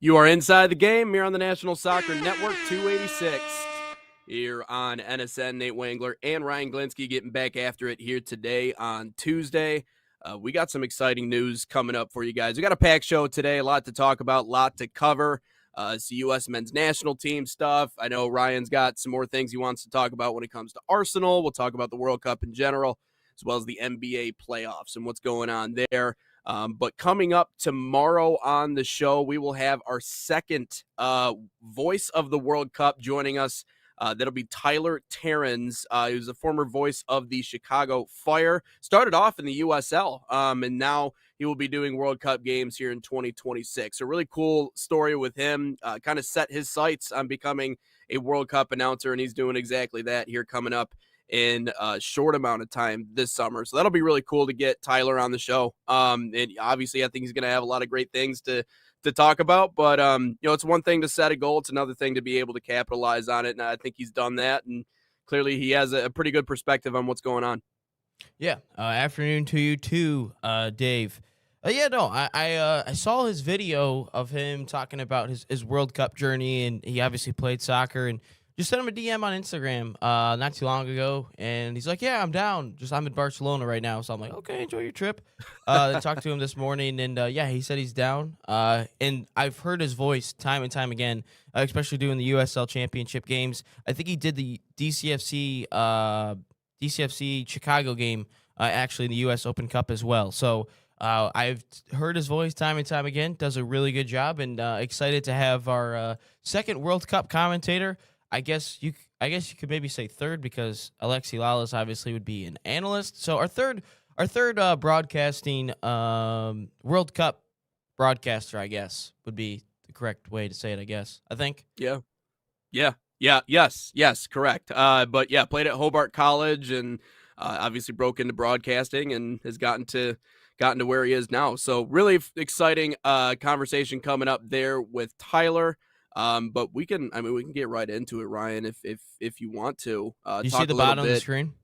You are inside the game here on the National Soccer Network 286. Here on NSN, Nate Wangler and Ryan Glinsky getting back after it here today on Tuesday. We got some exciting news coming up for you guys. We got a packed show today, a lot to talk about, a lot to cover. It's the U.S. men's national team stuff. I know Ryan's got some more things he wants to talk about when it comes to Arsenal. We'll talk about the World Cup in general, as well as the NBA playoffs and what's going on there. But coming up tomorrow on the show, we will have our second voice of the World Cup joining us. That'll be Tyler Terrans, who's a former voice of the Chicago Fire. Started off in the USL, and now he will be doing World Cup games here in 2026. A really cool story with him. Kind of set his sights on becoming a World Cup announcer, and he's doing exactly that here coming up in a short amount of time this summer. So that'll be really cool to get Tyler on the show. And obviously I think he's going to have a lot of great things to talk about, but it's one thing to set a goal. It's another thing to be able to capitalize on it. And I think he's done that. And clearly he has a pretty good perspective on what's going on. Yeah. Afternoon to you too, Dave. I saw his video of him talking about his World Cup journey, and he obviously played soccer, and just sent him a DM on Instagram not too long ago, and he's like, yeah, I'm down. I'm in Barcelona right now. So I'm like, okay, enjoy your trip. I talked to him this morning, and he said he's down. And I've heard his voice time and time again, especially doing the USL Championship games. I think he did the DCFC Chicago game, actually in the US Open Cup as well. So I've heard his voice time and time again, does a really good job, and excited to have our second World Cup commentator. I guess you could maybe say third, because Alexi Lalas obviously would be an analyst. So our third broadcasting World Cup broadcaster, I guess, would be the correct way to say it. I think. Yes, correct. But yeah, played at Hobart College and obviously broke into broadcasting and has gotten to where he is now. So really exciting conversation coming up there with Tyler. But we can get right into it, Ryan, if you want to. You see the bottom of the screen?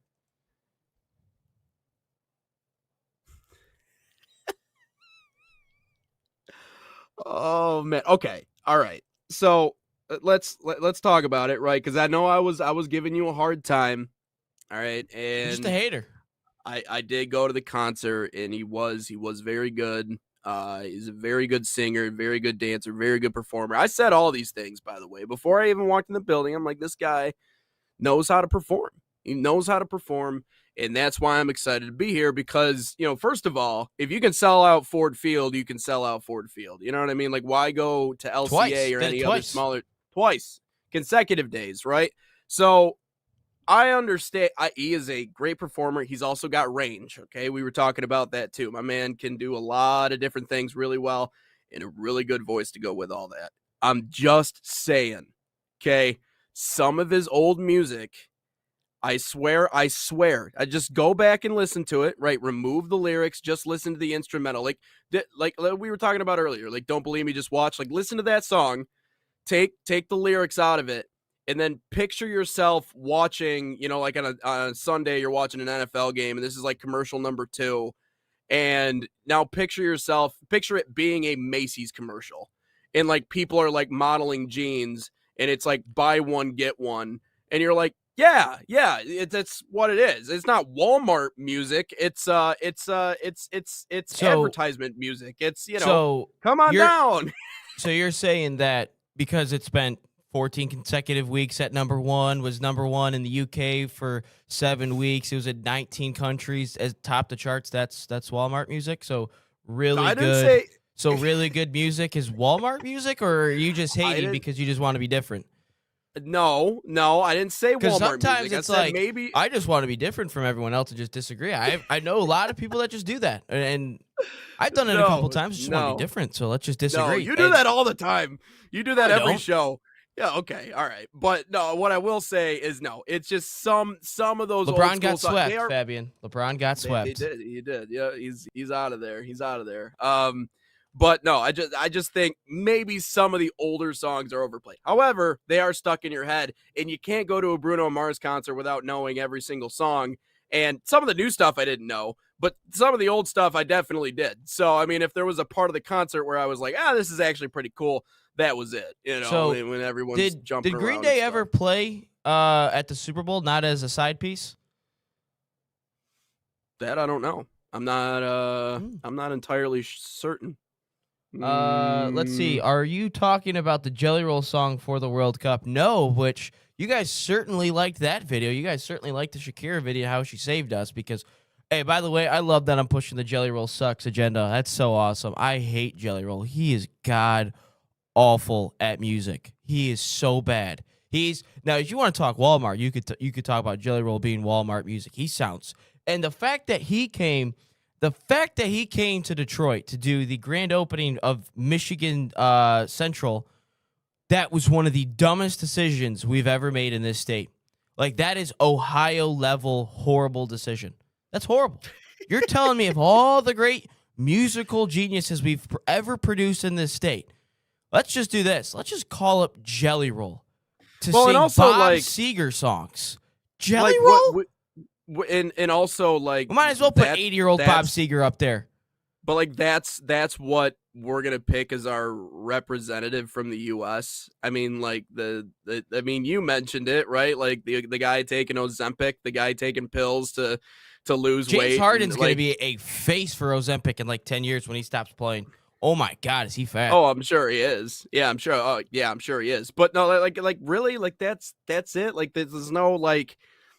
Oh man. Okay. All right. So let's talk about it, right? Because I know I was giving you a hard time. All right, and you're just a hater. I did go to the concert, and he was very good. He's a very good singer, very good dancer, very good performer. I said all these things, by the way, before I even walked in the building. I'm like, this guy knows how to perform. He knows how to perform, and that's why I'm excited to be here because, first of all, if you can sell out Ford Field, you can sell out Ford Field. You know what I mean? Like, why go to LCA or any other smaller twice consecutive days, right? So I understand. He is a great performer. He's also got range. Okay. We were talking about that too. My man can do a lot of different things really well and a really good voice to go with all that. I'm just saying, okay, some of his old music, I swear, I just go back and listen to it, right? Remove the lyrics, just listen to the instrumental. Like we were talking about earlier, like, don't believe me, just watch, like, listen to that song, take the lyrics out of it. And then picture yourself watching, like on a Sunday, you're watching an NFL game, and this is like commercial number 2. And now picture it being a Macy's commercial. And like people are like modeling jeans, and it's like buy one, get one. And you're like, yeah, that's what it is. It's not Walmart music. It's advertisement music. It's, come on down. So you're saying that because it spent 14 consecutive weeks at number 1, was number 1 in the UK for 7 weeks. It was in 19 countries as top the charts. That's Walmart music. So really good. So really good music is Walmart music, or are you just hating because you just want to be different? No, I didn't say Walmart sometimes music. It's like maybe I just want to be different from everyone else and just disagree. I know a lot of people that just do that, and I've done it a couple times. Just want to be different, so let's just disagree. No, you do that all the time. You do that every show. Yeah, okay, all right. But no, what I will say is no. It's just some of those LeBron old got swept, Fabian. LeBron got swept. He did. Yeah, he's out of there. He's out of there. But no, I just think maybe some of the older songs are overplayed. However, they are stuck in your head, and you can't go to a Bruno Mars concert without knowing every single song. And some of the new stuff I didn't know, but some of the old stuff I definitely did. So, I mean, if there was a part of the concert where I was like, this is actually pretty cool, that was it. You know, So when everyone's jumping did around. Green and Day stuff. ever play at the Super Bowl, not as a side piece? That I don't know. I'm not entirely certain. Let's see. Are you talking about the Jelly Roll song for the World Cup? No, which you guys certainly liked that video. You guys certainly liked the Shakira video, how she saved us. Because, hey, by the way, I love that I'm pushing the Jelly Roll sucks agenda. That's so awesome. I hate Jelly Roll. He is god awful at music. He is so bad. Now, if you want to talk Walmart, you could talk about Jelly Roll being Walmart music. He sounds, and the fact that he came to Detroit to do the grand opening of Michigan Central, that was one of the dumbest decisions we've ever made in this state. Like, that is Ohio level horrible decision. That's horrible. You're telling me of all the great musical geniuses we've ever produced in this state, let's just do this. Let's just call up Jelly Roll to sing and also, Bob Seger songs. Jelly Roll? And also, like, we might as well put 80-year-old Bob Seger up there. But, like, that's what we're gonna pick as our representative from the U.S. I mean, like, I mean, you mentioned it, right? Like, the guy taking Ozempic, the guy taking pills to lose weight. James Harden's going to be a face for Ozempic in like 10 years when he stops playing. Oh my God, is he fat? Oh, I'm sure he is. Yeah, I'm sure. Oh, yeah, I'm sure he is. But no, like really, like that's it. Like there's no like,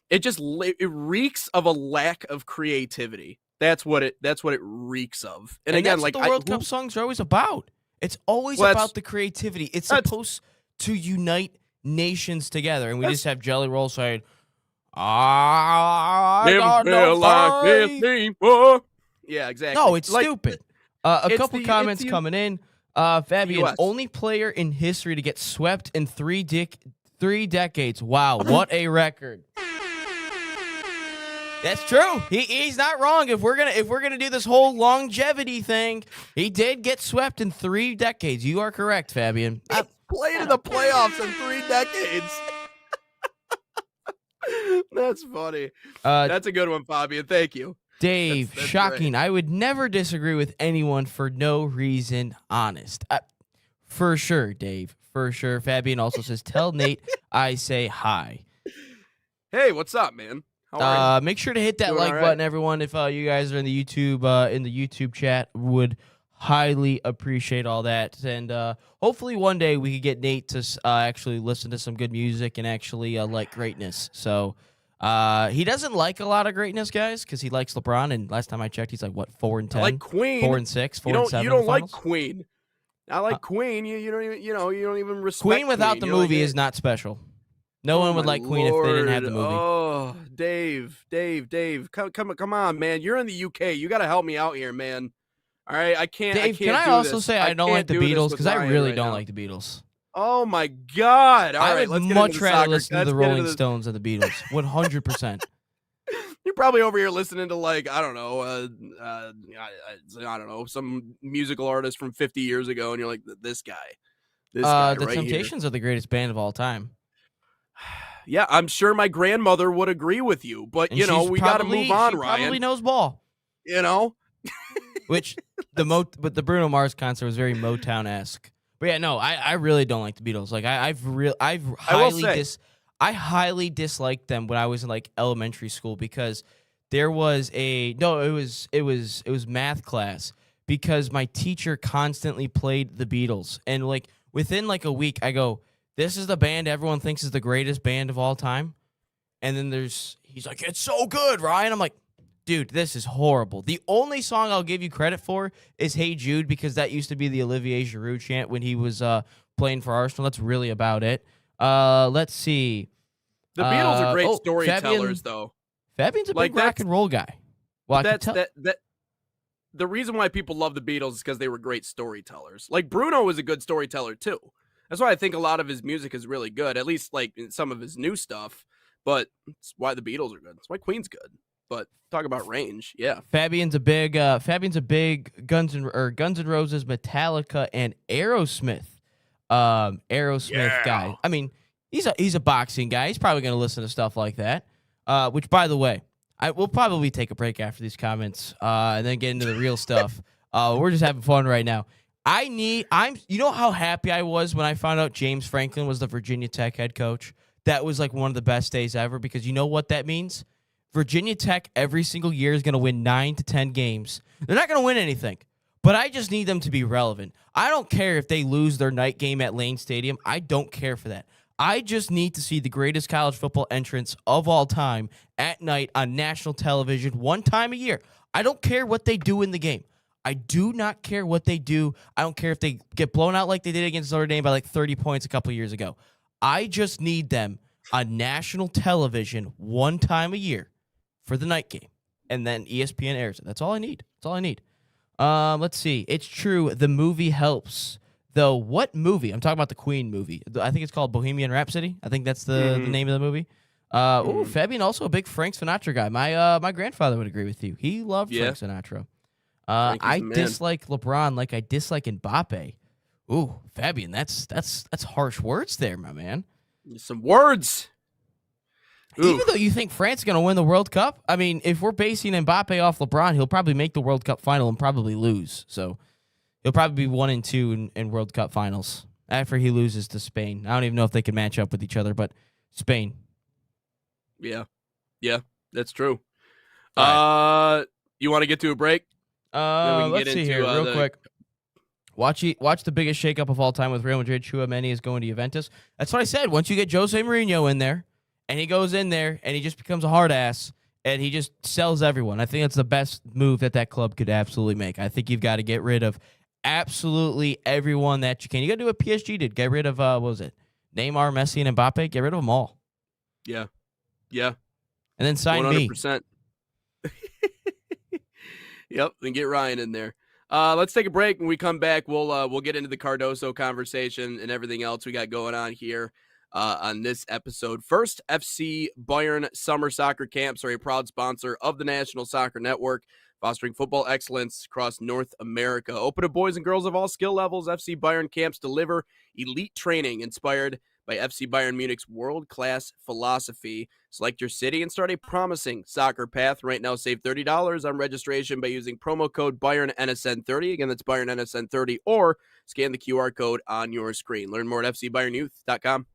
it reeks of a lack of creativity. That's what it reeks of. And again, that's like what the World Cup songs are always about. It's always about the creativity. It's supposed to unite nations together, and we just have Jelly Roll saying, "I got no like this anymore." Yeah, exactly. No, it's stupid. A couple comments coming in. Fabian, only player in history to get swept in three decades. Wow, what a record! That's true. He's not wrong. If we're gonna do this whole longevity thing, he did get swept in 3 decades. You are correct, Fabian. He played in the playoffs in 3 decades. That's funny. That's a good one, Fabian. Thank you. Dave, that's shocking. Great. I would never disagree with anyone for no reason, honest. For sure, Dave. For sure. Fabian also says, tell Nate I say hi. Hey, what's up, man? How are you? Make sure to hit that like button, everyone. If you guys are in the YouTube chat, would highly appreciate all that. And hopefully one day we could get Nate to actually listen to some good music and actually like greatness. So he doesn't like a lot of greatness, guys, because he likes LeBron. And last time I checked, he's like, what, 4-10? I like Queen. 4-6, 4-7. You don't like Queen. I like Queen. You don't even you don't even respect Queen without the movie is not special. No one would like Queen if they didn't have the movie. Oh, Dave, come on, man. You're in the UK. You got to help me out here, man. All right, I can't. Dave, can I also say I don't like the Beatles because I really don't like the Beatles. Oh my God! All right, let's much rather listen to the Rolling Stones than the Beatles. 100%. You're probably over here listening to like I don't know, some musical artist from 50 years ago, and you're like, this guy. The Temptations are the greatest band of all time. Yeah, I'm sure my grandmother would agree with you, but we got to move on, Ryan. Probably knows ball. Which but the Bruno Mars concert was very Motown-esque. But yeah, no, I really don't like the Beatles. Like I highly disliked them when I was in like elementary school because there was it was math class because my teacher constantly played the Beatles, and like within like a week I go, this is the band everyone thinks is the greatest band of all time. And then he's like, it's so good, Ryan. I'm like, dude, this is horrible. The only song I'll give you credit for is Hey Jude, because that used to be the Olivier Giroud chant when he was playing for Arsenal. That's really about it. Let's see. The Beatles are great storytellers, though. Fabian's a big rock and roll guy. Well, the reason why people love the Beatles is because they were great storytellers. Like Bruno was a good storyteller too. That's why I think a lot of his music is really good, at least like in some of his new stuff. But it's why the Beatles are good. It's why Queen's good. But talk about range, yeah. Fabian's a big Guns N' Roses, Metallica, and Aerosmith guy. I mean, he's a boxing guy. He's probably going to listen to stuff like that. Which, by the way, we'll probably take a break after these comments and then get into the real stuff. We're just having fun right now. You know how happy I was when I found out James Franklin was the Virginia Tech head coach? That was like one of the best days ever, because you know what that means? Virginia Tech every single year is going to win 9 to 10 games. They're not going to win anything, but I just need them to be relevant. I don't care if they lose their night game at Lane Stadium. I don't care for that. I just need to see the greatest college football entrance of all time at night on national television one time a year. I don't care what they do in the game. I do not care what they do. I don't care if they get blown out like they did against Notre Dame by like 30 points a couple years ago. I just need them on national television one time a year for the night game, and then ESPN airs it. That's all I need. That's all I need. Let's see. It's true. The movie helps. Though, what movie? I'm talking about the Queen movie. I think it's called Bohemian Rhapsody. I think that's the name of the movie. Ooh, Fabian, also a big Frank Sinatra guy. My grandfather would agree with you. He loved Frank Sinatra. I dislike LeBron like I dislike Mbappe. Ooh, Fabian, that's harsh words there, my man. Some words. Even though you think France is going to win the World Cup, I mean, if we're basing Mbappe off LeBron, he'll probably make the World Cup final and probably lose. So he'll probably be 1-2 in World Cup finals after he loses to Spain. I don't even know if they can match up with each other, but Spain. Yeah, that's true. Right. You want to get to a break? Let's see here real quick. Watch the biggest shakeup of all time with Real Madrid. USMNT is going to Juventus. That's what I said. Once you get Jose Mourinho in there, and he goes in there, and he just becomes a hard ass, and he just sells everyone. I think that's the best move that club could absolutely make. I think you've got to get rid of absolutely everyone that you can. You got to do what PSG did. Get rid of, what was it? Neymar, Messi, and Mbappe. Get rid of them all. Yeah. And then sign 100%. Yep, and get Ryan in there. Let's take a break. When we come back, we'll get into the Cardoso conversation and everything else we got going on here on this episode. First, FC Bayern Summer Soccer Camps are a proud sponsor of the National Soccer Network, fostering football excellence across North America. Open to boys and girls of all skill levels, FC Bayern Camps deliver elite training inspired by FC Bayern Munich's world-class philosophy. Select your city and start a promising soccer path. Right now, save $30 on registration by using promo code BayernNSN30. Again, that's BayernNSN30, or scan the QR code on your screen. Learn more at FCBayernYouth.com.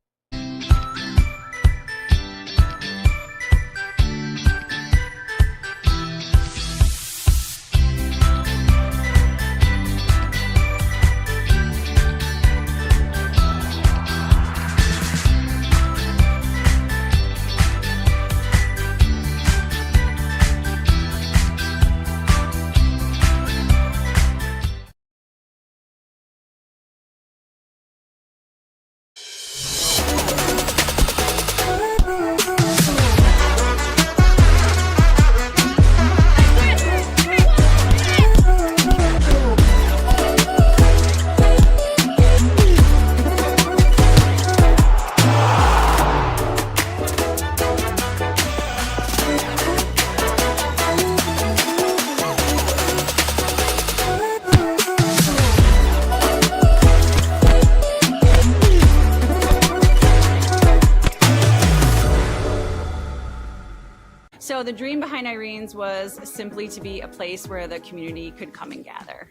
So the dream behind Irene's was simply to be a place where the community could come and gather.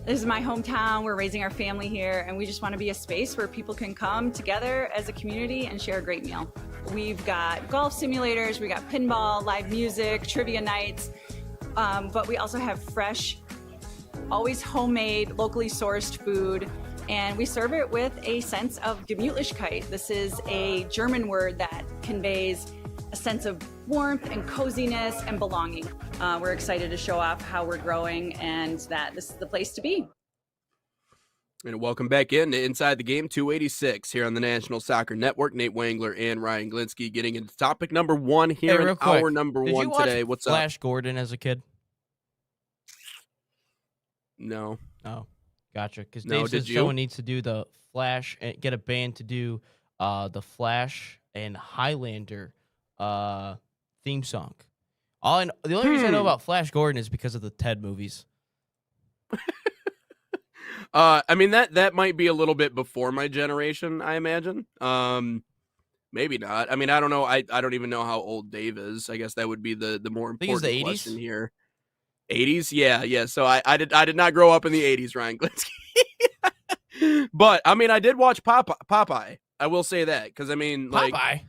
This is my hometown, we're raising our family here, and we just want to be a space where people can come together as a community and share a great meal. We've got golf simulators, we got pinball, live music, trivia nights, but we also have fresh, always homemade, locally sourced food, and we serve it with a sense of Gemütlichkeit. This is a German word that conveys a sense of warmth and coziness and belonging. We're excited to show off how we're growing and that this is the place to be. And welcome back in to Inside the Game 286 here on the National Soccer Network. Nate Wangler and Ryan Glinsky getting into topic number one here in hour number one today. What's up? Flash Gordon as a kid? No. Oh, gotcha. Because No, Dave says did you? someone needs to do the Flash and get a band to do the Flash and Highlander theme song. The only reason I know about Flash Gordon is because of the Ted movies. I mean that might be a little bit before my generation, I imagine. Maybe not. I mean, I don't know. I don't even know how old Dave is. I guess that would be the more I think it's important the 80s. question here. 80s, yeah. So I did not grow up in the 80s, Ryan Glinsky. But I mean, I did watch Popeye. I will say that because I mean, like, Popeye.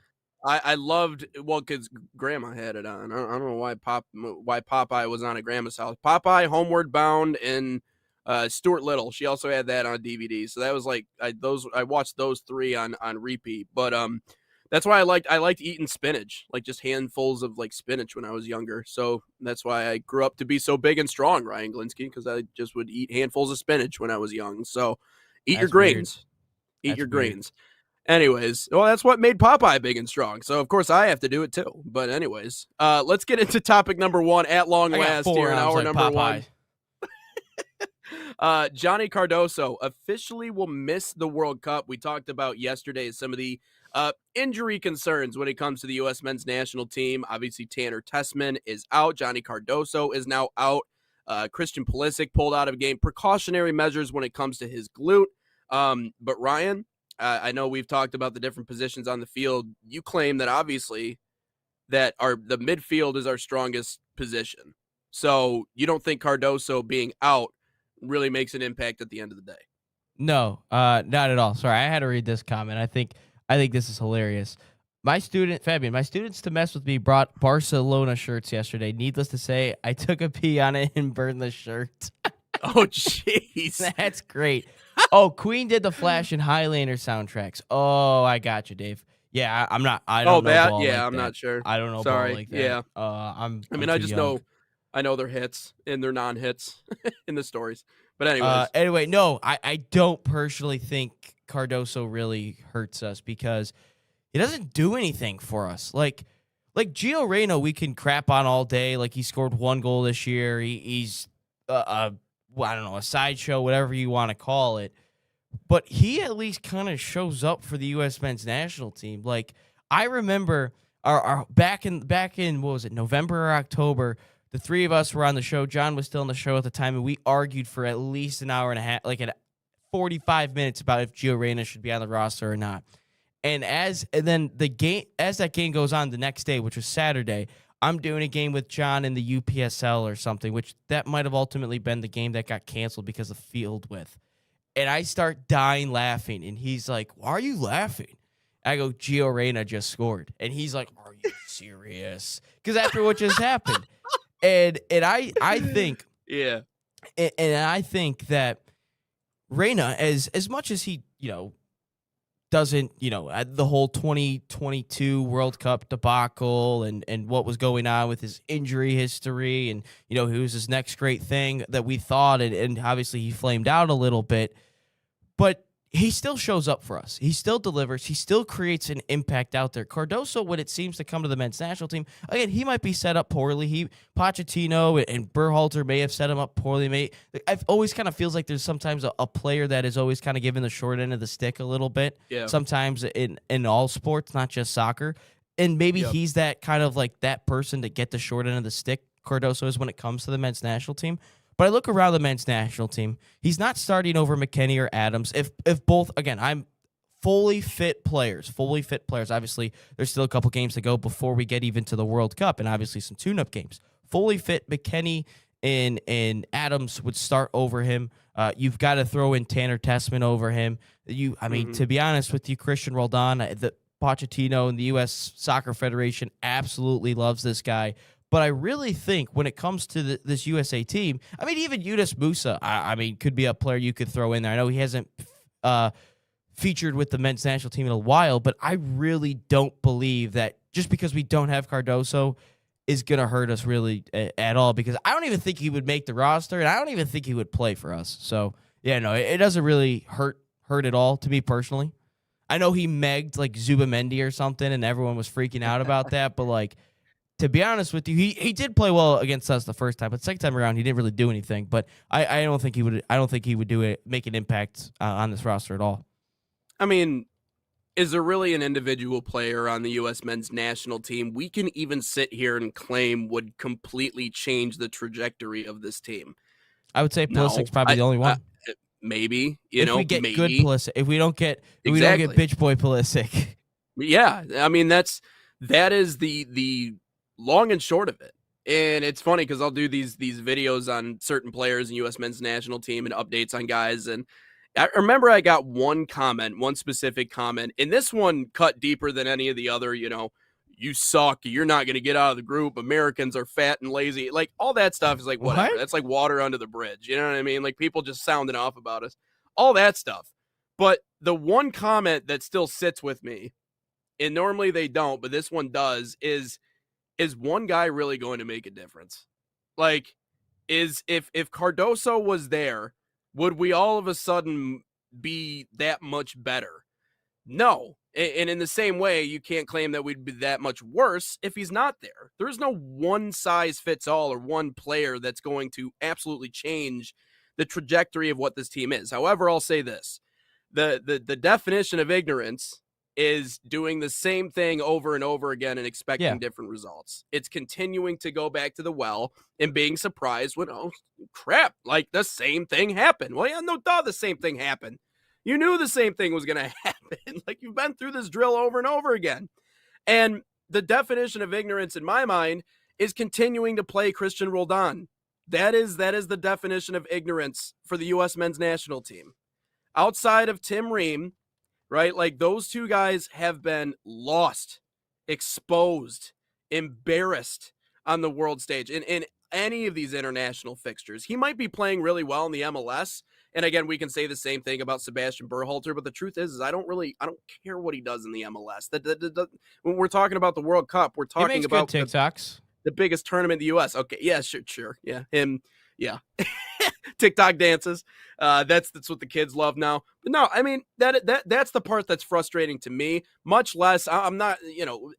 I loved because Grandma had it on. I don't know why Popeye was on at Grandma's house. Popeye, Homeward Bound, and Stuart Little. She also had that on DVD. So that was like I watched those three on repeat. But that's why I liked eating spinach, like just handfuls of like spinach when I was younger. So that's why I grew up to be so big and strong, Ryan Glinsky, because I just would eat handfuls of spinach when I was young. So eat your grains. Eat your grains. Anyways, well, that's what made Popeye big and strong. So, of course, I have to do it, too. But anyways, let's get into topic number one at long last here in hour number Popeye. 1. Johnny Cardoso officially will miss the World Cup. We talked about yesterday some of the injury concerns when it comes to the U.S. men's national team. Obviously, Tanner Tessman is out. Johnny Cardoso is now out. Christian Pulisic pulled out of a game. Precautionary measures when it comes to his glute. But Ryan, I know we've talked about the different positions on the field. You claim that obviously that the midfield is our strongest position. So you don't think Cardoso being out really makes an impact at the end of the day? No, not at all. Sorry, I had to read this comment. I think this is hilarious. My students to mess with me brought Barcelona shirts yesterday. Needless to say, I took a pee on it and burned the shirt. Oh, jeez. That's great. Oh, Queen did the Flash and Highlander soundtracks. Oh, I got you, Dave. Yeah, I'm not. I don't know. That? Yeah, I'm not sure. I don't know. Sorry. Ball like that. Yeah. I just know. I know their hits and their non-hits in the stories. But anyways. Anyway, no, I don't personally think Cardoso really hurts us because he doesn't do anything for us. Like Gio Reyna, we can crap on all day. Like he scored 1 goal this year. He's I don't know, a sideshow, whatever you want to call it. But he at least kind of shows up for the U.S. men's national team. Like I remember our back in what was it, November or October, the three of us were on the show. John was still on the show at the time, and we argued for at least an hour and a half, like 45 minutes about if Gio Reyna should be on the roster or not. And then as that game goes on the next day, which was Saturday, I'm doing a game with John in the UPSL or something, which that might have ultimately been the game that got canceled because of field width. And I start dying laughing, and he's like, "Why are you laughing?" I go, "Gio Reyna just scored." And he's like, "Are you serious?" Because after what just happened. And I think yeah. And I think that Reyna, as much as he, doesn't, the whole 2022 World Cup debacle and what was going on with his injury history and, he was his next great thing that we thought, and obviously he flamed out a little bit, but he still shows up for us. He still delivers. He still creates an impact out there. Cardoso, when it seems to come to the men's national team, again, he might be set up poorly. Pochettino and Berhalter may have set him up poorly. I've always kind of feels like there's sometimes a player that is always kind of given the short end of the stick a little bit. Yeah. Sometimes in all sports, not just soccer. And maybe he's that kind of like that person to get the short end of the stick. Cardoso is when it comes to the men's national team. But I look around the men's national team. He's not starting over McKennie or Adams. If both, again, I'm fully fit players. Obviously, there's still a couple games to go before we get even to the World Cup, and obviously some tune-up games. Fully fit McKennie and Adams would start over him. You've got to throw in Tanner Tessman over him. To be honest with you, Christian Roldan, the Pochettino and the U.S. Soccer Federation absolutely loves this guy. But I really think when it comes to this USA team, even Yunus Musa, could be a player you could throw in there. I know he hasn't featured with the men's national team in a while, but I really don't believe that just because we don't have Cardoso is going to hurt us really at all, because I don't even think he would make the roster, and I don't even think he would play for us. So, yeah, no, it doesn't really hurt at all to me personally. I know he megged like Zubamendi or something, and everyone was freaking out about that, but like, to be honest with you, he did play well against us the first time, but second time around he didn't really do anything. But I don't think he would. I don't think he would make an impact on this roster at all. Is there really an individual player on the U.S. men's national team we can even sit here and claim would completely change the trajectory of this team? I would say Pulisic's probably the only one. Maybe if we get good Pulisic, if we don't get bitch boy Pulisic. Yeah, that is the long and short of it. And it's funny because I'll do these videos on certain players in U.S. men's national team and updates on guys. And I remember I got one comment, one specific comment, and this one cut deeper than any of the other, you suck, you're not going to get out of the group, Americans are fat and lazy. Like, all that stuff is like, whatever. What? That's like water under the bridge. You know what I mean? Like, people just sounding off about us. All that stuff. But the one comment that still sits with me, and normally they don't, but this one does, is one guy really going to make a difference? Like, if Cardoso was there, would we all of a sudden be that much better? No. And in the same way, you can't claim that we'd be that much worse if he's not there. There's no one size fits all or one player that's going to absolutely change the trajectory of what this team is. However, I'll say this. The definition of ignorance is doing the same thing over and over again and expecting different results. It's continuing to go back to the well and being surprised when, oh, crap, like the same thing happened. Well, yeah, no duh, the same thing happened. You knew the same thing was going to happen. Like, you've been through this drill over and over again. And the definition of ignorance in my mind is continuing to play Christian Roldan. That is the definition of ignorance for the U.S. men's national team. Outside of Tim Ream, right? Like, those two guys have been lost, exposed, embarrassed on the world stage in any of these international fixtures. He might be playing really well in the MLS. And again, we can say the same thing about Sebastian Berhalter, but the truth is I don't care what he does in the MLS. When we're talking about the World Cup, we're talking about good TikToks. The biggest tournament in the U.S. Okay, yeah, sure, yeah, him, yeah. TikTok dances. That's what the kids love now. But no, I mean, that's the part that's frustrating to me. Much less, I'm not,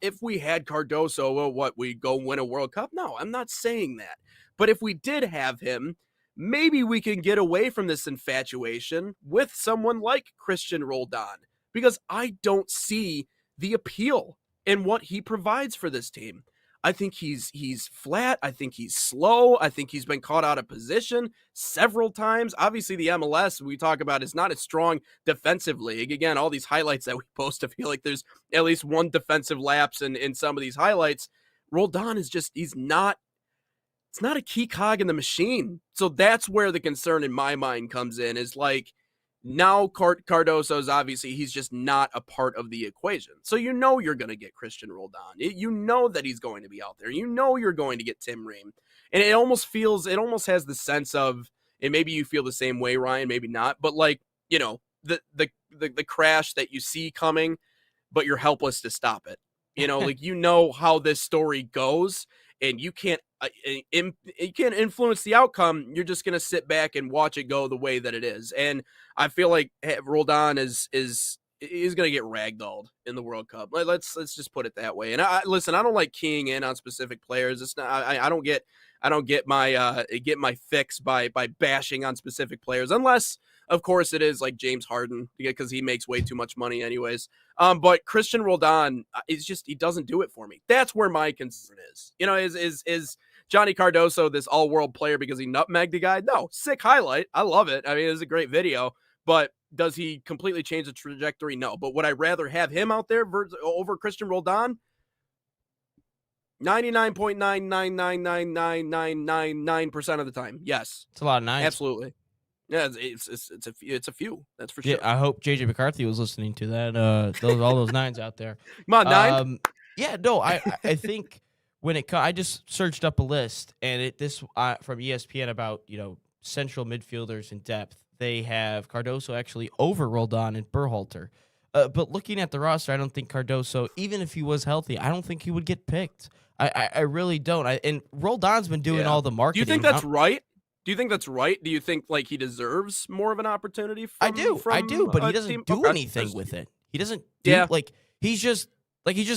if we had Cardoso, well, we go win a World Cup? No, I'm not saying that. But if we did have him, maybe we can get away from this infatuation with someone like Christian Roldan, because I don't see the appeal in what he provides for this team. I think he's flat. I think he's slow. I think he's been caught out of position several times. Obviously, the MLS we talk about is not a strong defensive league. Again, all these highlights that we post, I feel like there's at least one defensive lapse in some of these highlights. Roldan is just, it's not a key cog in the machine. So that's where the concern in my mind comes in, is like, now Cardoso is obviously, he's just not a part of the equation. So you're going to get Christian Roldan. You know that he's going to be out there. You know you're going to get Tim Ream. And it almost has the sense of, and maybe you feel the same way, Ryan, maybe not, but like, the crash that you see coming, but you're helpless to stop it. Like, how this story goes, and you can't influence the outcome. You're just going to sit back and watch it go the way that it is. And I feel like Roldan is going to get ragdolled in the World Cup. Let's just put it that way. And I don't like keying in on specific players. It's not, I don't get my fix by bashing on specific players, unless, of course, it is like James Harden, because he makes way too much money anyways. But Christian Roldan is just, he doesn't do it for me. That's where my concern is. Is Johnny Cardoso this all-world player because he nutmegged the guy? No, sick highlight. I love it. I mean, it's a great video. But does he completely change the trajectory? No. But would I rather have him out there over Christian Roldan? 99.9999999% of the time, yes. It's a lot of nines. Absolutely. Yeah, it's a few. That's for sure. Yeah, I hope JJ McCarthy was listening to that. All those nines out there. Come on, nine. Yeah, no, I think when I just searched up a list, and from ESPN about central midfielders in depth. They have Cardoso actually over Roldan and Berhalter. But looking at the roster, I don't think Cardoso, even if he was healthy, I don't think he would get picked. I really don't. And Roldan's been doing all the marketing. Do you think that's right? Do you think like he deserves more of an opportunity? I do, but he doesn't do anything with it. He doesn't do he's just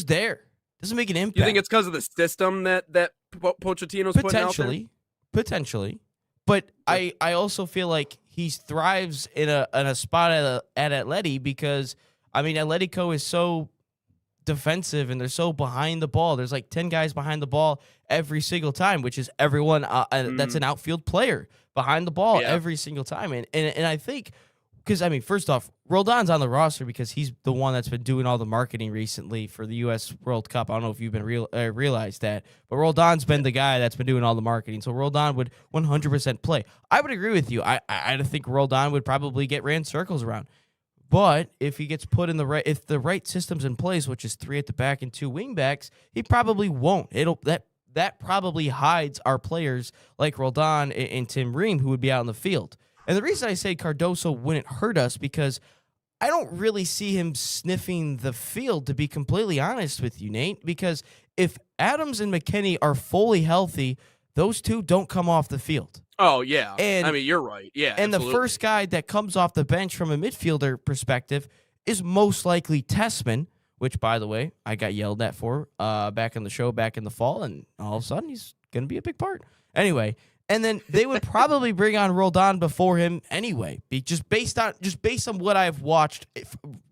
there. Doesn't make an impact. You think it's because of the system that Pochettino's putting out there? Potentially. But I also feel like he thrives in a spot at Atleti, because Atletico is so defensive and they're so behind the ball. There's like 10 guys behind the ball every single time, which is everyone that's an outfield player behind the ball every single time. And I think because, I mean, first off, Roldan's on the roster because he's the one that's been doing all the marketing recently for the U.S. World Cup. I don't know if you've been realized that, but Roldan's been the guy that's been doing all the marketing, so Roldan would 100% play. I would agree with you. I think Roldan would probably get ran circles around. But if he gets put in if the right system's in place, which is 3 at the back and 2 wing backs, he probably won't. That probably hides our players like Roldan and Tim Ream, who would be out in the field. And the reason I say Cardoso wouldn't hurt us because I don't really see him sniffing the field, to be completely honest with you, Nate, because if Adams and McKennie are fully healthy, those two don't come off the field. Oh, yeah. And, I mean, you're right. Yeah, and absolutely. The first guy that comes off the bench from a midfielder perspective is most likely Tessman, which, by the way, I got yelled at for back in the show back in the fall, and all of a sudden he's going to be a big part. Anyway, and then they would probably bring on Roldan before him anyway, just based on what I've watched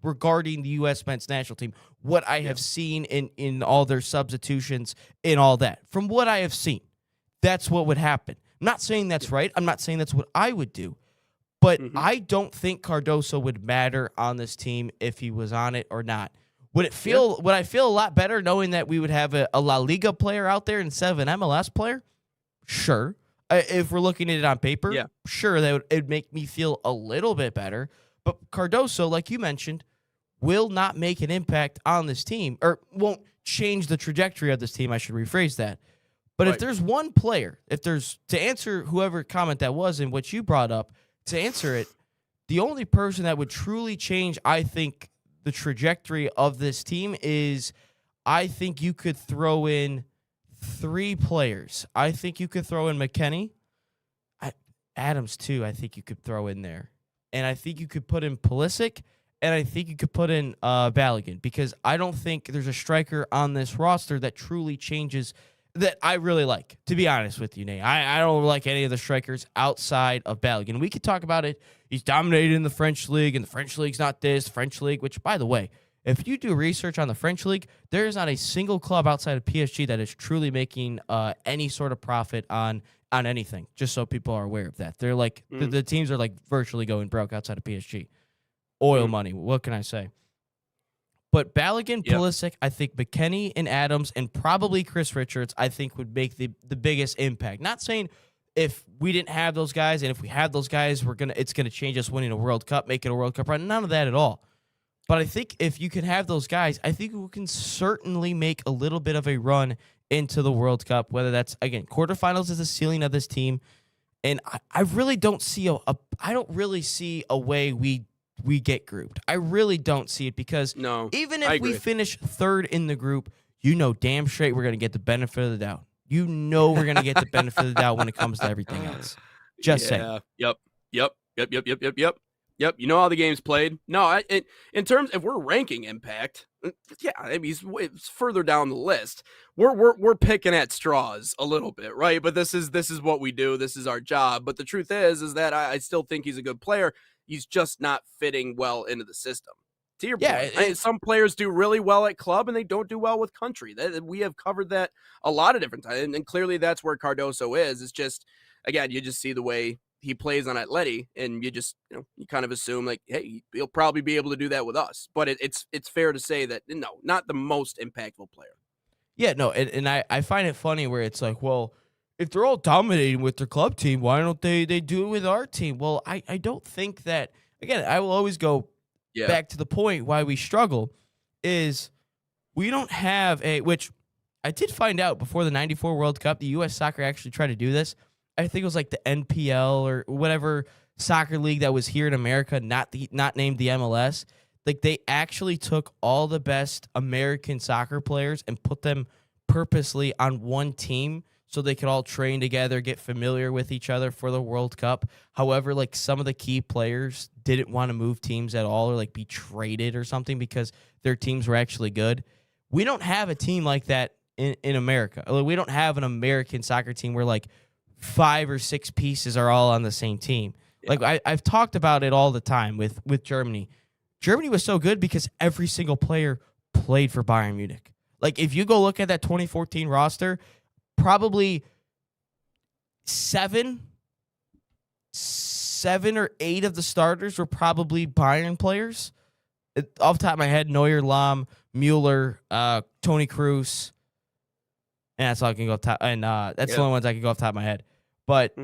regarding the U.S. men's national team, what I have seen in all their substitutions and all that. From what I have seen, that's what would happen. I'm not saying that's right. I'm not saying that's what I would do. But I don't think Cardoso would matter on this team if he was on it or not. Would I feel a lot better knowing that we would have a La Liga player out there instead of an MLS player? Sure. If we're looking at it on paper, sure, it'd make me feel a little bit better. But Cardoso, like you mentioned, will not make an impact on this team, or won't change the trajectory of this team. I should rephrase that. But if there's one player, to answer whoever comment that was and what you brought up, to answer it, the only person that would truly change, I think, the trajectory of this team is, I think you could throw in 3 players. I think you could throw in McKennie. Adams, too, I think you could throw in there. And I think you could put in Pulisic, and I think you could put in Balogun, because I don't think there's a striker on this roster that truly changes that I really like, to be honest with you, Nate. I don't like any of the strikers outside of Balogun. We could talk about it. He's dominated in the French league, and the French league's not this. French league, which, by the way, if you do research on the French league, there is not a single club outside of PSG that is truly making any sort of profit on anything, just so people are aware of that. They're like, the teams are like virtually going broke outside of PSG. Oil money, what can I say? But Balogun, Pulisic, I think McKennie and Adams, and probably Chris Richards, I think would make the biggest impact. Not saying if we didn't have those guys, and if we had those guys, it's gonna change us winning a World Cup, making a World Cup run. None of that at all. But I think if you can have those guys, I think we can certainly make a little bit of a run into the World Cup. Whether that's, again, quarterfinals is the ceiling of this team, and I really don't see I don't really see a way we get grouped. I really don't see it, because even if we finish 3rd in the group, damn straight we're going to get the benefit of the doubt. We're going to get the benefit of the doubt when it comes to everything else. Just saying. Yep. You know how the game's played. No, in terms, if we're ranking impact, I mean, it's further down the list. We're picking at straws a little bit, right? But this is what we do. This is our job. But the truth is that I still think he's a good player. He's just not fitting well into the system. To your point, some players do really well at club and they don't do well with country. We have covered that a lot of different times, and clearly that's where Cardoso is. It's just, again, you just see the way he plays on Atleti, and you just you kind of assume like, hey, he'll probably be able to do that with us. But it's fair to say that not the most impactful player. Yeah, no, and I find it funny where it's like, well, if they're all dominating with their club team, why don't they do it with our team? Well, I don't think that, again, I will always go back to the point why we struggle is we don't have which I did find out before the 94 World Cup, the U.S. Soccer actually tried to do this. I think it was like the NPL or whatever soccer league that was here in America, not named the MLS. Like, they actually took all the best American soccer players and put them purposely on one team, so they could all train together, get familiar with each other for the World Cup. However, like, some of the key players didn't want to move teams at all or like be traded or something because their teams were actually good. We don't have a team like that in America. Like, we don't have an American soccer team where like 5 or 6 pieces are all on the same team. Yeah. Like, I've talked about it all the time with Germany. Germany was so good because every single player played for Bayern Munich. Like, if you go look at that 2014 roster, probably 7 7 or 8 of the starters were probably Bayern players. Off the top of my head, Neuer, Lahm, Mueller, Tony Kroos. And that's all I can go off top. And that's the only ones I can go off the top of my head. But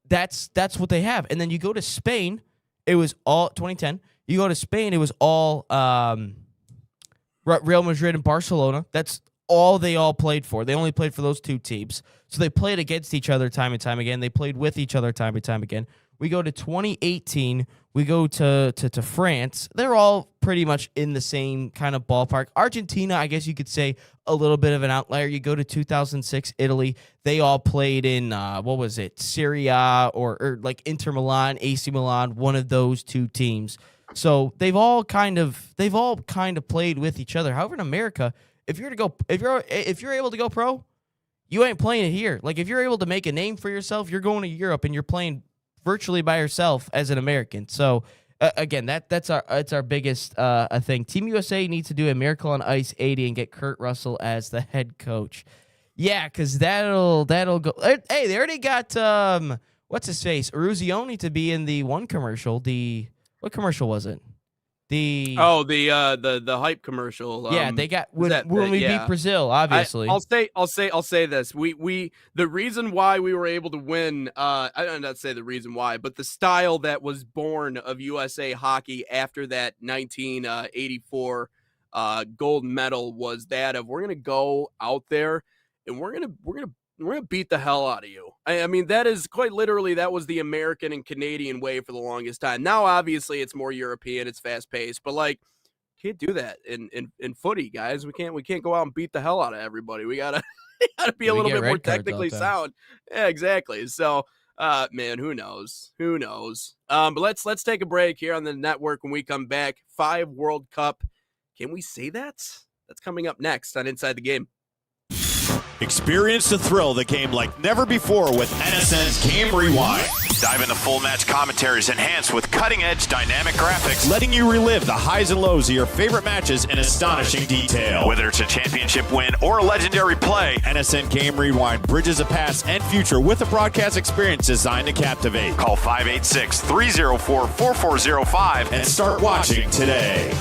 that's what they have. And then you go to Spain, it was all 2010. You go to Spain, it was all Real Madrid and Barcelona. That's all they all played for. They only played for those two teams. So they played against each other time and time again. They played with each other time and time again. We go to 2018. We go to France. They're all pretty much in the same kind of ballpark. Argentina, I guess you could say, a little bit of an outlier. You go to 2006, Italy. They all played in, Serie A or like Inter Milan, AC Milan, one of those two teams. So they've all kind of played with each other. However, in America, if you're able to go pro, you ain't playing it here. Like if you're able to make a name for yourself, you're going to Europe and you're playing virtually by yourself as an American. So again, that's our biggest thing. Team USA needs to do a Miracle on Ice 80 and get Kurt Russell as the head coach. Yeah, because that'll go. Hey, they already got what's his face, Eruzione, to be in the one commercial. What commercial was it? The hype commercial. Yeah, they got when we beat Brazil. Obviously, I'll say this. We the reason why we were able to win. I don't not say the reason why, but the style that was born of USA hockey after that 1984 gold medal was that of we're gonna go out there and we're gonna beat the hell out of you. I mean, that is quite literally, that was the American and Canadian way for the longest time. Now, obviously, it's more European, it's fast paced, but like, can't do that in footy, guys. We can't go out and beat the hell out of everybody. We gotta be a little bit more technically sound. Yeah, exactly. So, man, who knows? But let's take a break here on the network. When we come back, 5 World Cup. Can we say that? That's coming up next on Inside the Game. Experience the thrill of the game like never before with NSN's Game Rewind. Dive into full match commentaries enhanced with cutting-edge dynamic graphics, letting you relive the highs and lows of your favorite matches in astonishing detail. Whether it's a championship win or a legendary play, NSN Game Rewind bridges the past and future with a broadcast experience designed to captivate. Call 586-304-4405 and start watching today.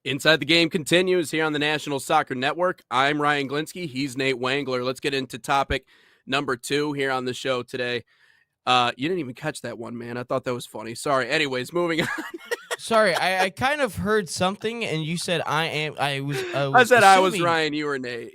Inside the Game continues here on the National Soccer Network. I'm Ryan Glinsky. He's Nate Wangler. Let's get into topic number 2 here on the show today. You didn't even catch that one, man. I thought that was funny. Sorry. Anyways, moving on. Sorry, I kind of heard something, and you said I am. I said assuming... I was Ryan. You were Nate.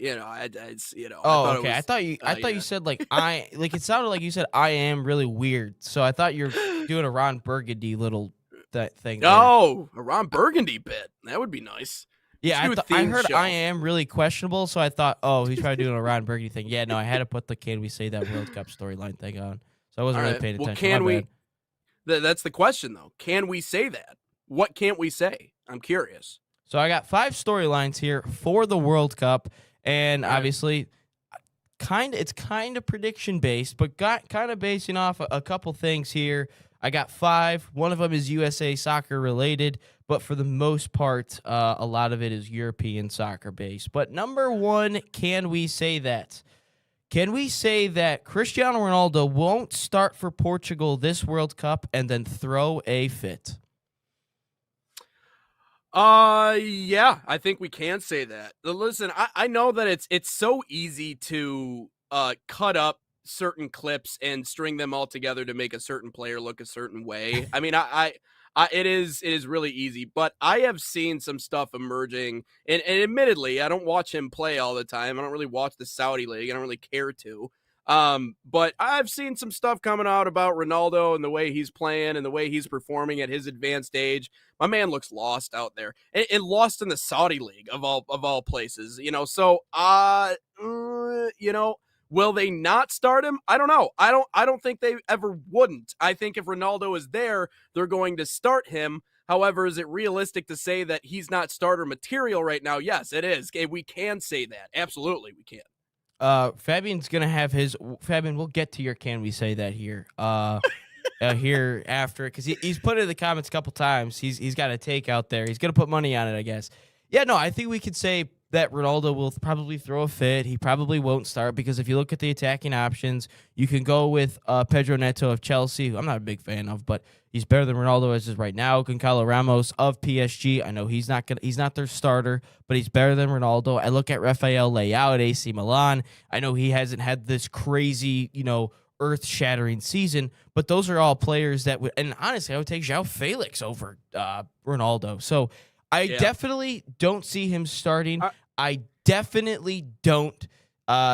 Oh, okay. I thought you said like it sounded like you said I am really weird. So I thought you were doing a Ron Burgundy little thing. Oh, a Ron Burgundy bit. That would be nice. Yeah, I heard show. I am really questionable, so I thought, oh, he's probably doing a Ron Burgundy thing. Yeah, no, I had to put the Can We Say That World Cup storyline thing on, so I wasn't really paying attention. Well, can we? That's the question, though. Can we say that? What can't we say? I'm curious. So I got 5 storylines here for the World Cup, and obviously, it's kind of prediction based, but kind of basing off a couple things here. I got 5. One of them is USA soccer related, but for the most part, a lot of it is European soccer based. But number 1, can we say that? Can we say that Cristiano Ronaldo won't start for Portugal this World Cup and then throw a fit? Yeah, I think we can say that. Listen, I know that it's so easy to cut up certain clips and string them all together to make a certain player look a certain way. I mean, it is really easy, but I have seen some stuff emerging, and admittedly, I don't watch him play all the time. I don't really watch the Saudi league. I don't really care to. But I've seen some stuff coming out about Ronaldo and the way he's playing and the way he's performing at his advanced age. My man looks lost out there, and lost in the Saudi league of all places. So will they not start him? I don't know. I don't think they ever wouldn't. I think if Ronaldo is there, they're going to start him. However, is it realistic to say that he's not starter material right now? Yes, it is. We can say that. Absolutely, we can. Fabian's gonna have his Fabian. We'll get to your can we say that here. Here after, because he's put it in the comments a couple times. He's got a take out there. He's gonna put money on it, I guess. Yeah, no, I think we could say that Ronaldo will probably throw a fit. He probably won't start because if you look at the attacking options, you can go with Pedro Neto of Chelsea, who I'm not a big fan of, but he's better than Ronaldo as is right now. Goncalo Ramos of PSG. I know he's not their starter, but he's better than Ronaldo. I look at Rafael Leao at AC Milan. I know he hasn't had this crazy, earth-shattering season, but those are all players that would, and honestly, I would take João Felix over Ronaldo. So I definitely don't see him starting. I definitely don't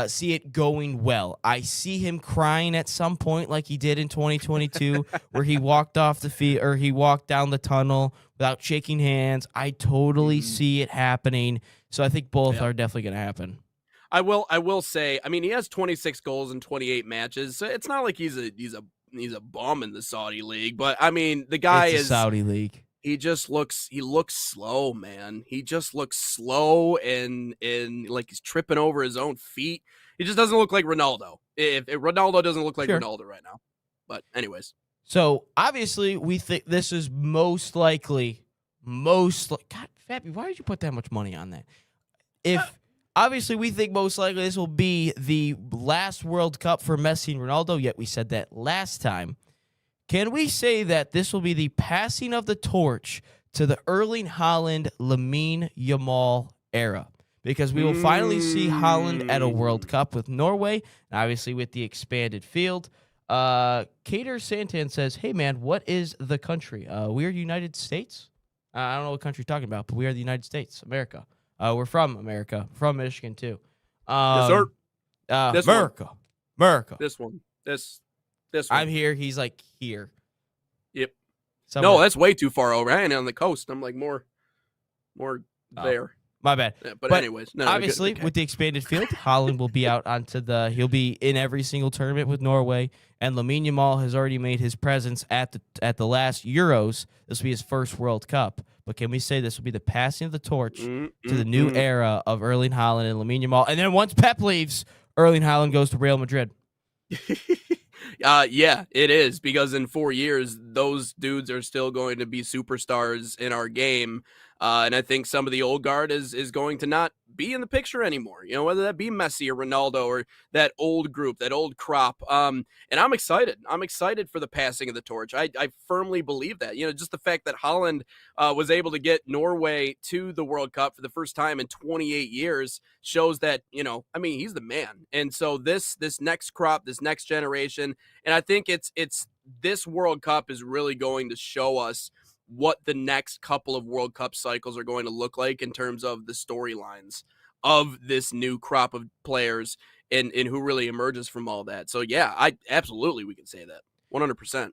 see it going well. I see him crying at some point like he did in 2022 where he walked off the field or he walked down the tunnel without shaking hands. I totally see it happening. So I think both are definitely going to happen. I will say, I mean, he has 26 goals in 28 matches. So it's not like he's a bum in the Saudi league, but I mean, the guy is Saudi league. He looks slow, man. He just looks slow and like he's tripping over his own feet. He just doesn't look like Ronaldo. If Ronaldo doesn't look like Ronaldo right now. But anyways. So obviously we think this is most likely. God, Fabi, why did you put that much money on that? Obviously, we think most likely this will be the last World Cup for Messi and Ronaldo, yet we said that last time. Can we say that this will be the passing of the torch to the Erling Haaland, Lamine Yamal era? Because we will finally see Haaland at a World Cup with Norway, and obviously with the expanded field. Cater Santan says, hey, man, what is the country? We are the United States? I don't know what country you're talking about, but we are the United States, America. We're from America, from Michigan too. Yes, sir. America. This one. I'm here. He's like here. Yep. Somewhere. No, that's way too far over. I ain't on the coast. I'm like more there. My bad. Yeah, but anyways, no, obviously okay. with the expanded field, Haaland will be out he'll be in every single tournament with Norway, and Lamine Yamal has already made his presence at the last Euros. This will be his first World Cup. But can we say this will be the passing of the torch to the new era of Erling Haaland and Lamine Yamal? And then once Pep leaves, Erling Haaland goes to Real Madrid. Yeah, it is, because in 4 years, those dudes are still going to be superstars in our game. And I think some of the old guard is going to not be in the picture anymore, whether that be Messi or Ronaldo or that old group, that old crop. And I'm excited. I'm excited for the passing of the torch. I firmly believe that, just the fact that Haaland was able to get Norway to the World Cup for the first time in 28 years shows that, he's the man. And so this next crop, this next generation, and I think it's this World Cup is really going to show us what the next couple of World Cup cycles are going to look like in terms of the storylines of this new crop of players and who really emerges from all that. So yeah, we can say that 100%.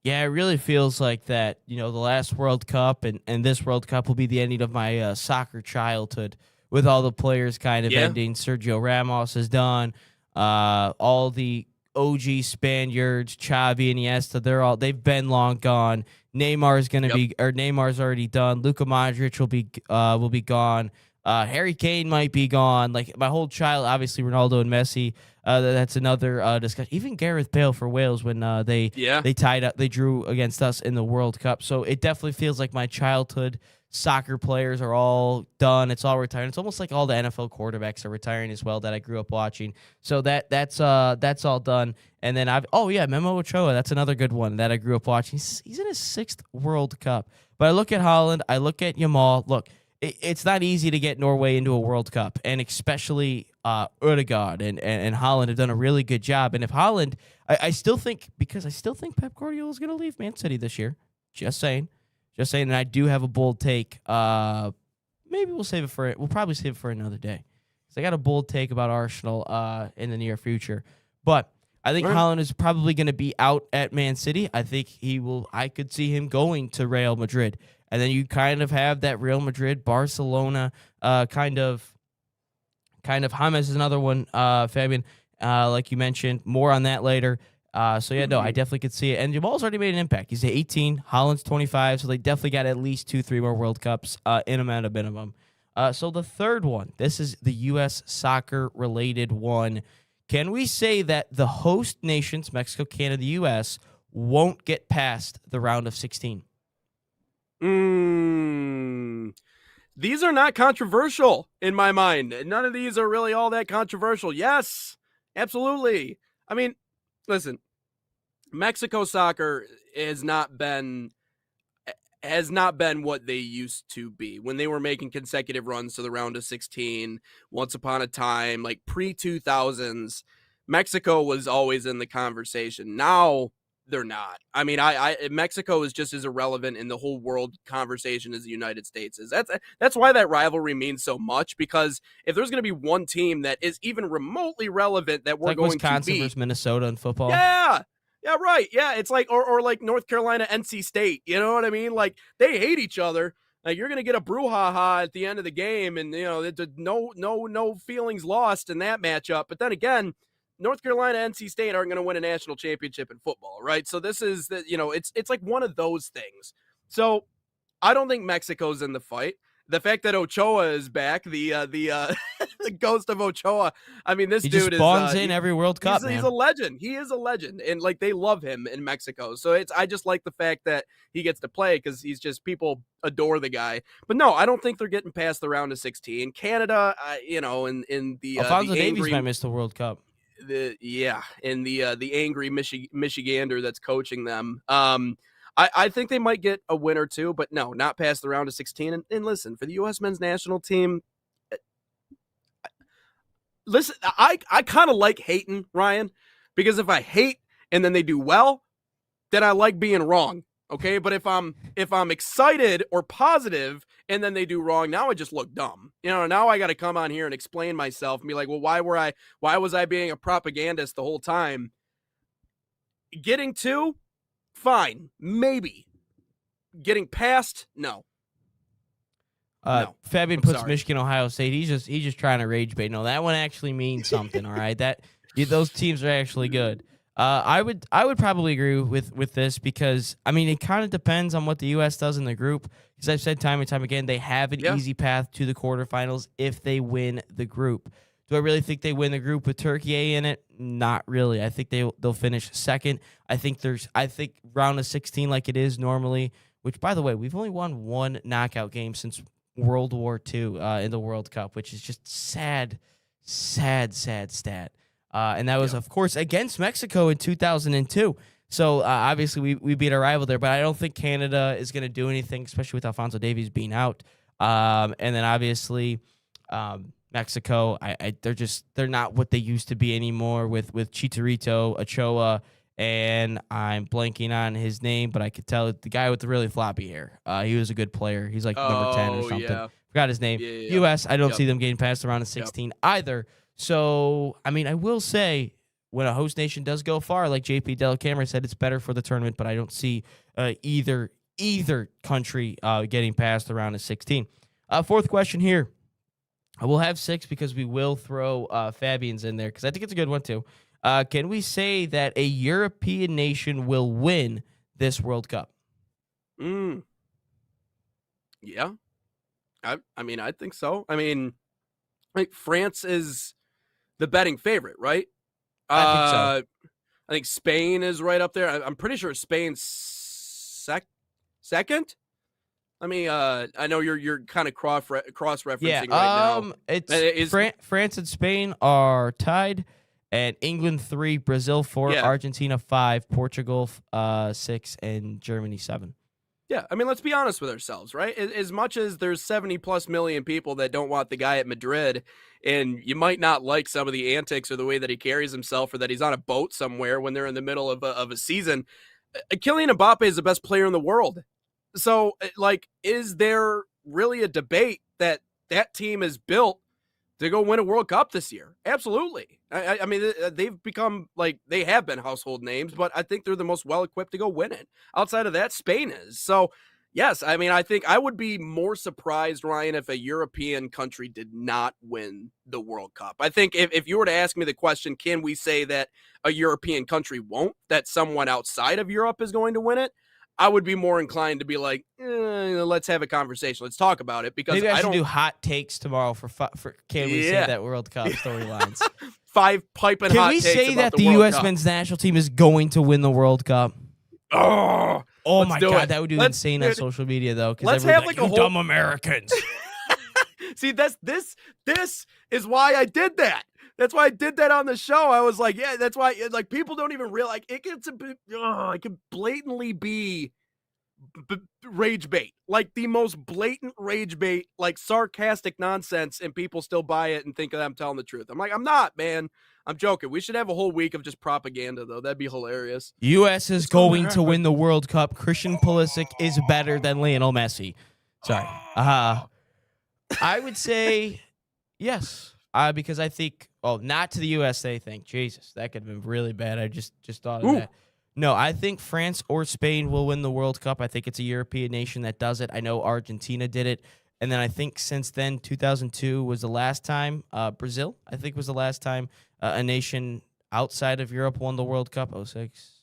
Yeah, it really feels like that, the last World Cup and this World Cup will be the ending of my soccer childhood with all the players kind of ending. Sergio Ramos is done. All the OG Spaniards, Xavi and Iniesta, they've been long gone. Neymar's Neymar's already done. Luka Modric will be gone. Harry Kane might be gone. Like my whole child, obviously Ronaldo and Messi. That's another discussion. Even Gareth Bale for Wales when they tied up, they drew against us in the World Cup. So it definitely feels like my childhood soccer players are all done. It's all retired. It's almost like all the NFL quarterbacks are retiring as well that I grew up watching. So that's all done. And then Memo Ochoa, that's another good one that I grew up watching. He's in his 6th World Cup. But I look at Holland, I look at Yamal. Look, it's not easy to get Norway into a World Cup, and especially Ødegaard and Holland have done a really good job. And if Holland, I still think Pep Guardiola is going to leave Man City this year. Just saying. And I do have a bold take. Maybe we'll probably save it for another day. So I got a bold take about Arsenal in the near future. But I think Holland is probably going to be out at Man City. I think I could see him going to Real Madrid. And then you kind of have that Real Madrid, Barcelona kind of. James is another one, Fabian, like you mentioned. More on that later. I definitely could see it. And Jamal's already made an impact. He's 18, Holland's 25, so they definitely got at least 2-3 more World Cups in amount of minimum. So the third one, this is the U.S. soccer-related one. Can we say that the host nations, Mexico, Canada, the U.S., won't get past the round of 16? These are not controversial in my mind. None of these are really all that controversial. Yes, absolutely. I mean, listen, Mexico soccer has not been what they used to be when they were making consecutive runs to the round of 16. Once upon a time, like pre-2000s, Mexico was always in the conversation. Now they're not. I mean, Mexico is just as irrelevant in the whole world conversation as the United States is. That's why that rivalry means so much, because if there's going to be one team that is even remotely relevant that we're going Wisconsin to beat, versus Minnesota in football. Yeah, right. Yeah, it's like or like North Carolina, NC State. You know what I mean? Like they hate each other. Like you're going to get a brouhaha at the end of the game, and no feelings lost in that matchup. But then again, North Carolina, NC State aren't going to win a national championship in football, right? So this is it's like one of those things. So I don't think Mexico's in the fight. The fact that Ochoa is back, the the ghost of Ochoa. I mean, this dude is spawns in every World Cup. He's a legend. He is a legend, and like they love him in Mexico. So I just like the fact that he gets to play because he's just people adore the guy. But no, I don't think they're getting past the round of 16. Canada, in the Alphonso the Davies angry, might miss the World Cup. The angry Michigander that's coaching them. I think they might get a win or two, but no, not past the round of 16. And listen, for the U.S. men's national team, listen, I kind of like hating, Ryan, because if I hate and then they do well, then I like being wrong. Okay, but if I'm excited or positive and then they do wrong, now I just look dumb. Now I got to come on here and explain myself and be like, well, why was I being a propagandist the whole time? Getting to, fine, maybe. Getting past, no. No. Fabian puts Michigan, Ohio State. He's just trying to rage bait. No, that one actually means something. All right, those teams are actually good. I would probably agree with this because I mean it kind of depends on what the U.S. does in the group. Because I've said time and time again, they have an easy path to the quarterfinals if they win the group. Do I really think they win the group with Turkey in it? Not really. I think they'll finish second. I think round of 16 like it is normally. Which, by the way, we've only won one knockout game since World War II in the World Cup, which is just sad stat. And that was, of course, against Mexico in 2002. So, obviously, we beat our rival there. But I don't think Canada is going to do anything, especially with Alphonso Davies being out. And then, obviously, Mexico, they're not what they used to be anymore with Chicharito, Ochoa, and I'm blanking on his name, but I could tell the guy with the really floppy hair. He was a good player. He's like number 10 or something. Yeah. Forgot his name. Yeah. U.S., I don't see them getting past the round of 16 either. So, I mean, I will say when a host nation does go far, like JP Della Camera said, it's better for the tournament, but I don't see either country getting past the round of 16. Fourth question here. We'll have 6 because we will throw Fabian's in there because I think it's a good one too. Can we say that a European nation will win this World Cup? Yeah. I mean, I think so. I mean, like France is the betting favorite, right? I think so. I think Spain is right up there. I'm pretty sure Spain's second. Let me. I know you're kind of cross referencing Yeah, right now. it's France and Spain are tied, and England 3, Brazil 4, Yeah. Argentina 5, Portugal 6, and Germany 7. Yeah, I mean, let's be honest with ourselves, right? As much as there's 70 plus million people that don't want the guy at Madrid, and you might not like some of the antics or the way that he carries himself, or that he's on a boat somewhere when they're in the middle of a season, Kylian Mbappe is the best player in the world. So, like, is there really a debate that that team is built to go win a World Cup this year? Absolutely. I mean, they've become, like, they have been household names, but I think they're the most well-equipped to go win it. Outside of that, Spain is. So, yes, I mean, I think I would be more surprised, Ryan, if a European country did not win the World Cup. I think if you were to ask me the question, can we say that a European country won't, that someone outside of Europe is going to win it? I would be more inclined to be like, let's have a conversation. Let's talk about it, because Maybe I should don't do hot takes tomorrow for can we say that World Cup storylines? 5 piping Can hot we takes say about that the the World U.S. Cup. men's national team is going to win the World Cup? Oh my do God, it. that would do Let's- insane on dude, social media though. let's have like a "You whole dumb Americans." See, this is why I did that. That's why I did that on the show. I was like, yeah, that's why, like, people don't even realize it gets a bit, it can blatantly be rage bait, like the most blatant rage bait, like sarcastic nonsense, and people still buy it and think that I'm telling the truth. I'm like, I'm not, man. I'm joking. We should have a whole week of just propaganda, though. That'd be hilarious. U.S. is going to win the World Cup. Christian Pulisic is better than Lionel Messi. Sorry. I would say yes, because I think, not to the USA thing. Jesus, that could have been really bad. I just thought of that. No, I think France or Spain will win the World Cup. I think it's a European nation that does it. I know Argentina did it. And then I think since then, 2002 was the last time. Brazil, I think, was the last time a nation outside of Europe won the World Cup. 06,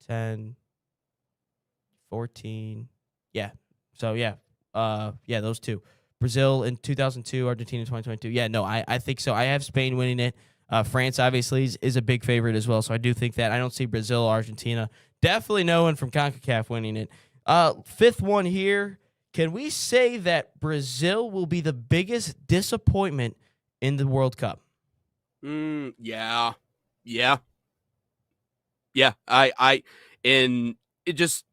10, 14. Yeah. So, yeah. Those two. Brazil in 2002, Argentina in 2022. Yeah, no, I think so. I have Spain winning it. France, obviously, is a big favorite as well, so I do think that. I don't see Brazil, Argentina. Definitely no one from CONCACAF winning it. Fifth one here. Can we say that Brazil will be the biggest disappointment in the World Cup? Yeah. And it just,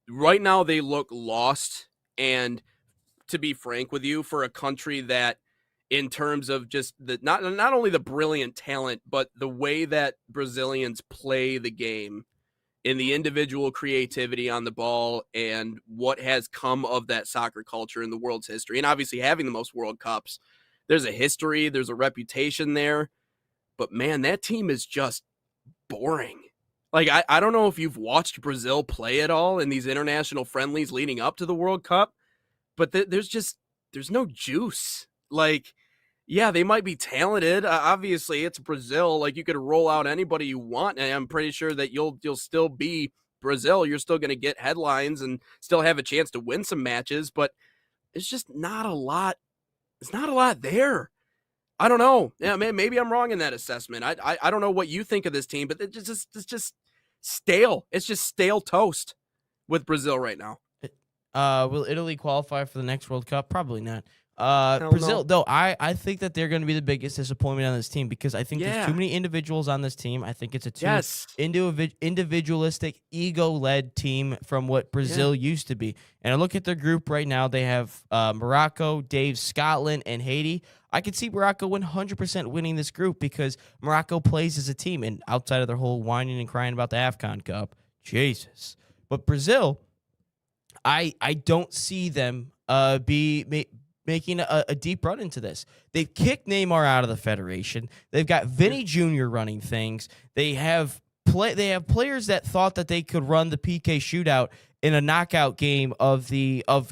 right now they look lost. And to be frank with you, for a country that, in terms of just the not only the brilliant talent, but the way that Brazilians play the game, in the individual creativity on the ball, and what has come of that soccer culture in the world's history, and obviously having the most World Cups, there's a history, there's a reputation there. But man, that team is just boring. Like, I don't know if you've watched Brazil play at all in these international friendlies leading up to the World Cup, but there's no juice. Like, yeah, they might be talented. Obviously, it's Brazil. Like, you could roll out anybody you want, and I'm pretty sure that you'll still be Brazil. You're still going to get headlines and still have a chance to win some matches, but it's just not a lot. It's not a lot there. I don't know. Yeah, maybe I'm wrong in that assessment. I don't know what you think of this team, but it's just stale. It's just stale toast with Brazil right now. Will Italy qualify for the next World Cup? Probably not. Hell Brazil, no. though, I think that they're going to be the biggest disappointment on this team, because I think there's too many individuals on this team. I think it's a too individualistic, ego-led team from what Brazil used to be. And I look at their group right now. They have Morocco, Dave, Scotland, and Haiti. I could see Morocco 100% winning this group, because Morocco plays as a team, and outside of their whole whining and crying about the AFCON Cup, Jesus. But Brazil, I don't see them making a deep run into this. They've kicked Neymar out of the federation. They've got Vinny Jr. running things. They have players that thought that they could run the PK shootout in a knockout game of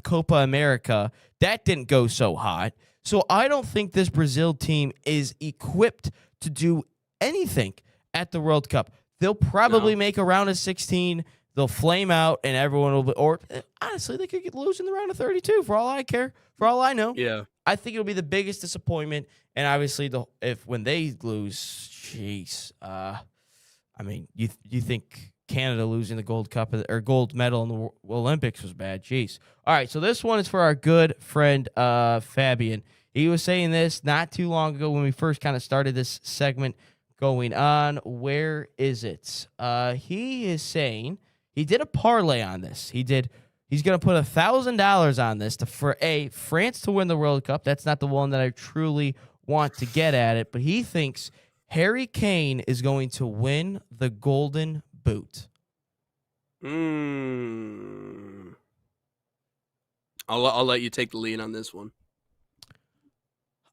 Copa America. That didn't go so hot. So I don't think this Brazil team is equipped to do anything at the World Cup. They'll probably make a round of 16. They'll flame out, and everyone will be, or honestly, they could lose in the round of 32 for all I care, for all I know. Yeah. I think it'll be the biggest disappointment, and obviously, when they lose, jeez. I mean, you think Canada losing the gold cup or gold medal in the Olympics was bad. Jeez. All right, so this one is for our good friend Fabian. He was saying this not too long ago when we first kind of started this segment going on. Where is it? He is saying he did a parlay on this. He's going to put $1,000 on this for France to win the World Cup. That's not the one that I truly want to get at it, but he thinks Harry Kane is going to win the Golden Boot. I'll let you take the lead on this one.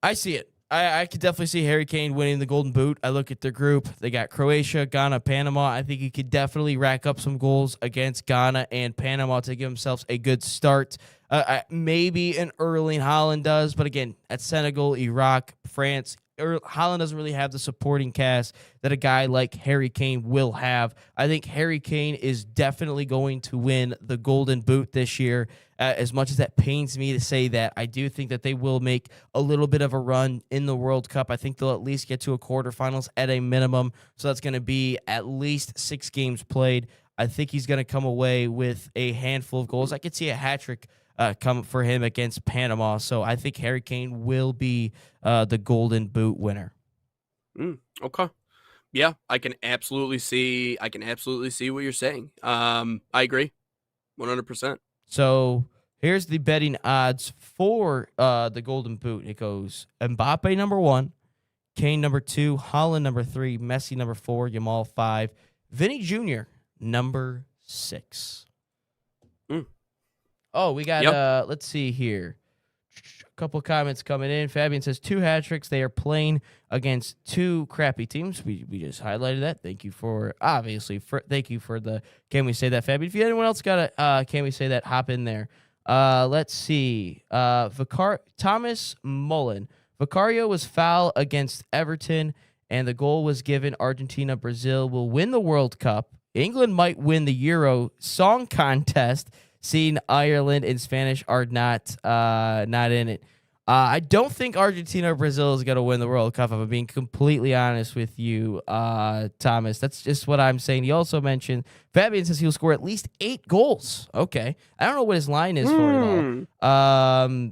I see it. I could definitely see Harry Kane winning the Golden Boot. I look at their group. They got Croatia, Ghana, Panama. I think he could definitely rack up some goals against Ghana and Panama to give themselves a good start. Maybe an Erling Haaland does, but again, at Senegal, Iraq, France, Haaland doesn't really have the supporting cast that a guy like Harry Kane will have. I think Harry Kane is definitely going to win the Golden Boot this year. As much as that pains me to say that, I do think that they will make a little bit of a run in the World Cup. I think they'll at least get to a quarterfinals at a minimum. So that's going to be at least 6 games played. I think he's going to come away with a handful of goals. I could see a hat trick come for him against Panama. So I think Harry Kane will be the Golden Boot winner. Okay. Yeah, I can absolutely see what you're saying. I agree 100%. So here's the betting odds for the Golden Boot. It goes Mbappe number 1, Kane number 2, Haaland number 3, Messi number 4, Yamal 5, Vinny Jr. number 6. Oh, we got, let's see here. A couple comments coming in. Fabian says 2 hat tricks. They are playing against 2 crappy teams. We just highlighted that. Thank you for the Can We Say That, Fabian. If anyone else got a Can We Say That, hop in there. Let's see. Thomas Mullen. Vicario was foul against Everton, and the goal was given. Argentina, Brazil will win the World Cup. England might win the Euro Song Contest. Seeing Ireland and Spanish are not in it. I don't think Argentina or Brazil is going to win the World Cup, if I'm being completely honest with you, Thomas. That's just what I'm saying. He also mentioned, Fabian says he'll score at least 8 goals. Okay. I don't know what his line is for it all.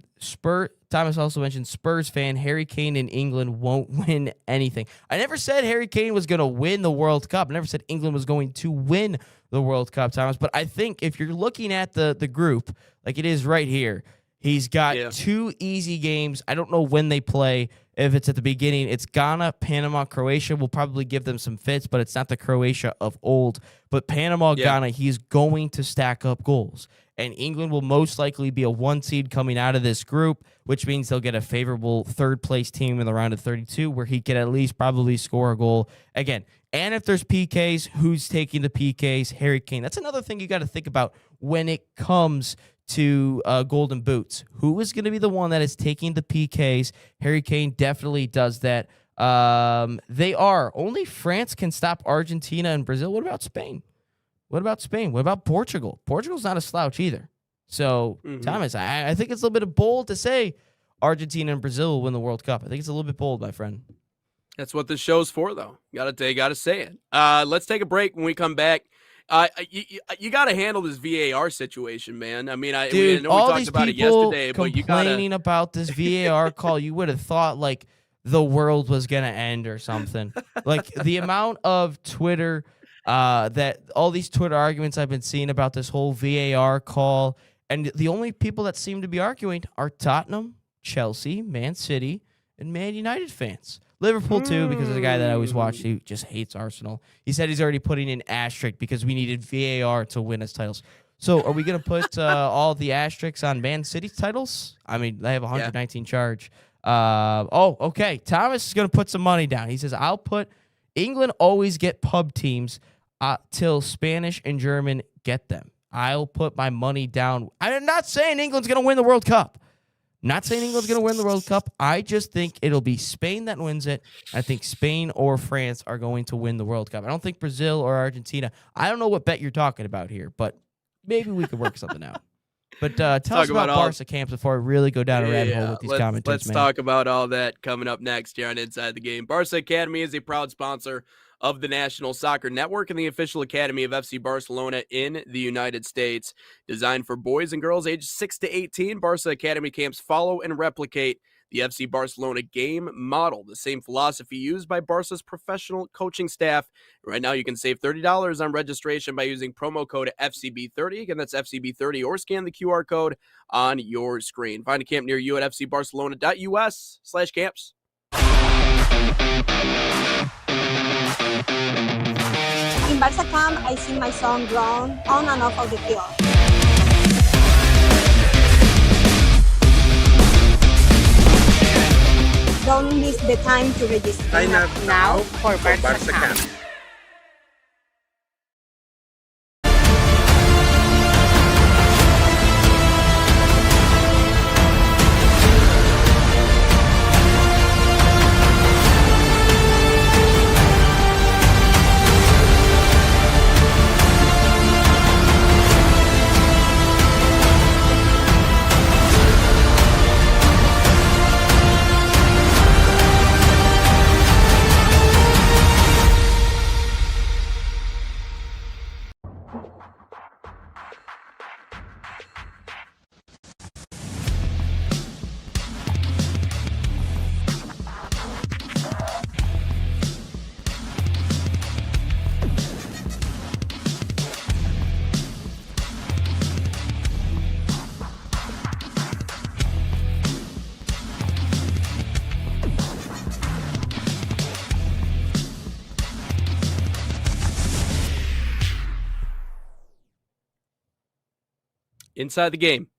Thomas also mentioned Spurs fan, Harry Kane in England won't win anything. I never said Harry Kane was going to win the World Cup. I never said England was going to win the World Cup, Thomas. But I think if you're looking at the group, like it is right here, he's got 2 easy games. I don't know when they play. If it's at the beginning, it's Ghana, Panama, Croatia will probably give them some fits, but it's not the Croatia of old. But Panama, Ghana, he's going to stack up goals. And England will most likely be a 1 seed coming out of this group, which means they'll get a favorable 3rd-place team in the round of 32 where he can at least probably score a goal. Again, and if there's PKs, who's taking the PKs? Harry Kane. That's another thing you got to think about when it comes to Golden Boots. Who is going to be the one that is taking the PKs? Harry Kane definitely does that. They are. Only France can stop Argentina and Brazil. What about Spain? What about Portugal? Portugal's not a slouch either. So, Thomas, I think it's a little bit bold to say Argentina and Brazil will win the World Cup. I think it's a little bit bold, my friend. That's what this show's for, though. Got to say it. Let's take a break. When we come back, you got to handle this VAR situation, man. I mean, Dude, I know we talked about it yesterday, but you got to complaining about this VAR call. You would have thought like the world was gonna end or something. Like the amount of Twitter. That all these Twitter arguments I've been seeing about this whole VAR call, and the only people that seem to be arguing are Tottenham, Chelsea, Man City, and Man United fans. Liverpool too, because of the guy that I always watch who just hates Arsenal. He said he's already putting in asterisk because we needed VAR to win us titles. So are we going to put all the asterisks on Man City's titles? I mean, they have 119 charge. Okay. Thomas is going to put some money down. He says, I'll put England always get pub teams till Spanish and German get them. I'll put my money down. I'm not saying England's going to win the World Cup. I just think it'll be Spain that wins it. I think Spain or France are going to win the World Cup. I don't think Brazil or Argentina. I don't know what bet you're talking about here, but maybe we could work something out. But tell us about Barca camps before we really go down a rabbit hole with these commentators. Let's talk about all that coming up next here on Inside the Game. Barca Academy is a proud sponsor of the National Soccer Network and the official academy of FC Barcelona in the United States. Designed for boys and girls ages 6 to 18, Barca Academy camps follow and replicate the FC Barcelona game model, the same philosophy used by Barca's professional coaching staff. Right now, you can save $30 on registration by using promo code FCB30. Again, that's FCB30, or scan the QR code on your screen. Find a camp near you at fcbarcelona.us/camps. In Barca camp, I sing my song grown on and off of the field. Don't miss the time to register. Sign up now for Barca camp. Inside the Game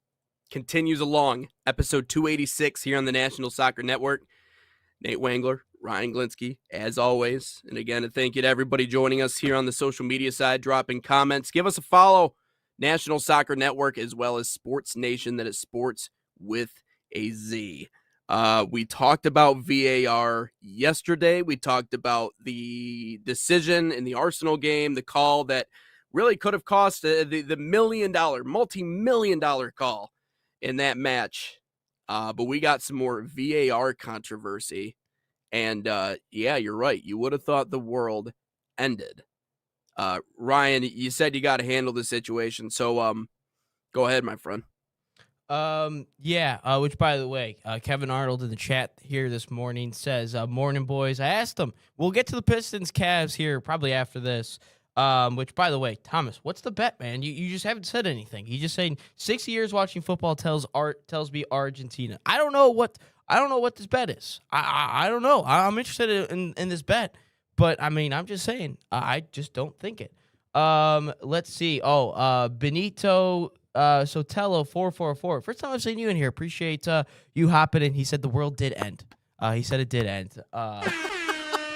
continues along, episode 286 here on the National Soccer Network. Nate Wangler, Ryan Glinsky, as always. And again, a thank you to everybody joining us here on the social media side, dropping comments. Give us a follow, National Soccer Network, as well as Sports Nation, that is sports with a Z. We talked about VAR yesterday. We talked about the decision in the Arsenal game, the call that really could have cost the multi-million-dollar call in that match. But we got some more VAR controversy. And, yeah, you're right. You would have thought the world ended. Ryan, you said you got to handle the situation. So go ahead, my friend. Which, by the way, Kevin Arnold in the chat here this morning says, morning, boys. I asked him. We'll get to the Pistons Cavs here probably after this. Which, by the way, Thomas, what's the bet, man? You just haven't said anything. You just saying 6 years watching football tells me Argentina. I don't know what this bet is. I don't know. I'm interested in this bet, but I mean, I'm just saying, I just don't think it. Let's see. Benito Sotelo 444. First time I've seen you in here. Appreciate you hopping in. He said the world did end. He said it did end.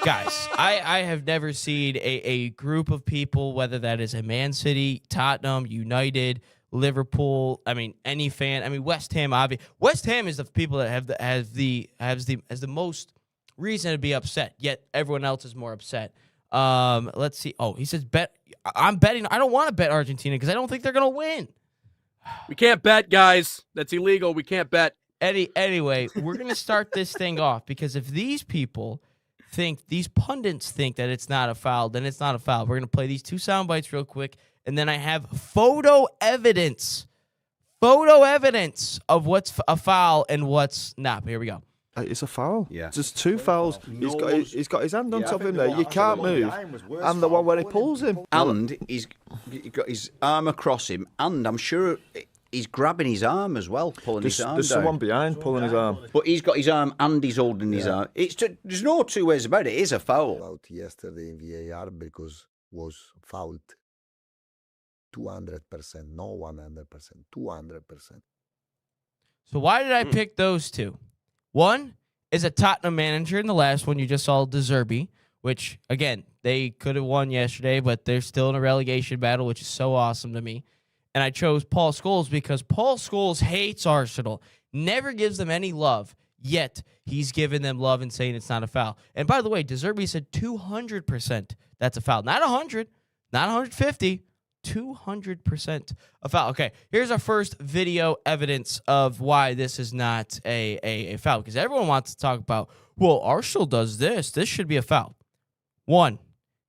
Guys, I have never seen a group of people, whether that is a Man City, Tottenham, United, Liverpool. I mean, any fan. I mean, West Ham. Obviously, West Ham is the people that has the most reason to be upset. Yet everyone else is more upset. Let's see. Oh, he says bet. I'm betting. I don't want to bet Argentina because I don't think they're gonna win. We can't bet, guys. That's illegal. We can't bet. Anyway, we're gonna start this thing off because if these pundits think that it's not a foul, then it's not a foul. We're going to play these two sound bites real quick, and then I have photo evidence of what's a foul and what's not. Here we go. It's a foul. Yeah. There's two fouls. He's got his hand on top of him there. You can't move. And the one where he pulls him. And he's got his arm across him, and I'm sure he's grabbing his arm as well, pulling his arm There's down. someone behind pulling his arm. But he's got his arm and he's holding his arm. There's no two ways about it. It is a foul. Out yesterday in VAR because was fouled 200%, no 100%, 200%. So why did I pick those two? One is a Tottenham manager, and the last one you just saw, De Zerbi, which, again, they could have won yesterday, but they're still in a relegation battle, which is so awesome to me. And I chose Paul Scholes because Paul Scholes hates Arsenal, never gives them any love, yet he's giving them love and saying it's not a foul. And by the way, De Zerbi said 200% that's a foul. Not 100, not 150, 200% a foul. Okay, here's our first video evidence of why this is not a foul, because everyone wants to talk about, well, Arsenal does this. This should be a foul. One,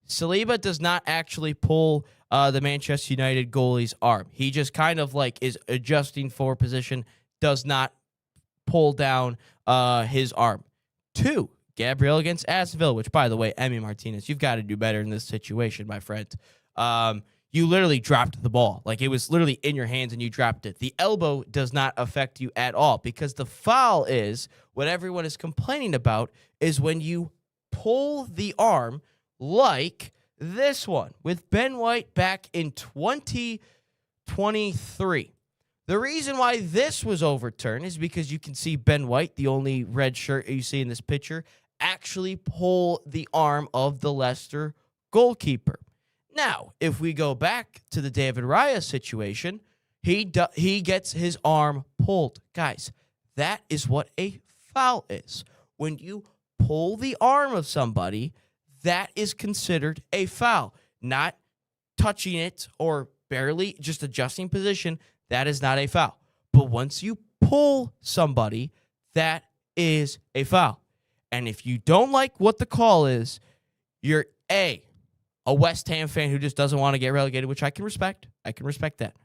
Saliba does not actually pull the Manchester United goalie's arm. He just kind of like is adjusting for position, does not pull down his arm. 2, Gabriel against Aston Villa, which, by the way, Emi Martinez, you've got to do better in this situation, my friend. You literally dropped the ball. Like, it was literally in your hands and you dropped it. The elbow does not affect you at all because the foul is, what everyone is complaining about, is when you pull the arm like this one with Ben White back in 2023. The reason why this was overturned is because you can see Ben White, the only red shirt you see in this picture, actually pull the arm of the Leicester goalkeeper. Now, if we go back to the David Raya situation, he gets his arm pulled. Guys, that is what a foul is. When you pull the arm of somebody, that is considered a foul. Not touching it or barely just adjusting position, that is not a foul. But once you pull somebody, that is a foul. And if you don't like what the call is, you're a West Ham fan who just doesn't want to get relegated, which I can respect. I can respect that.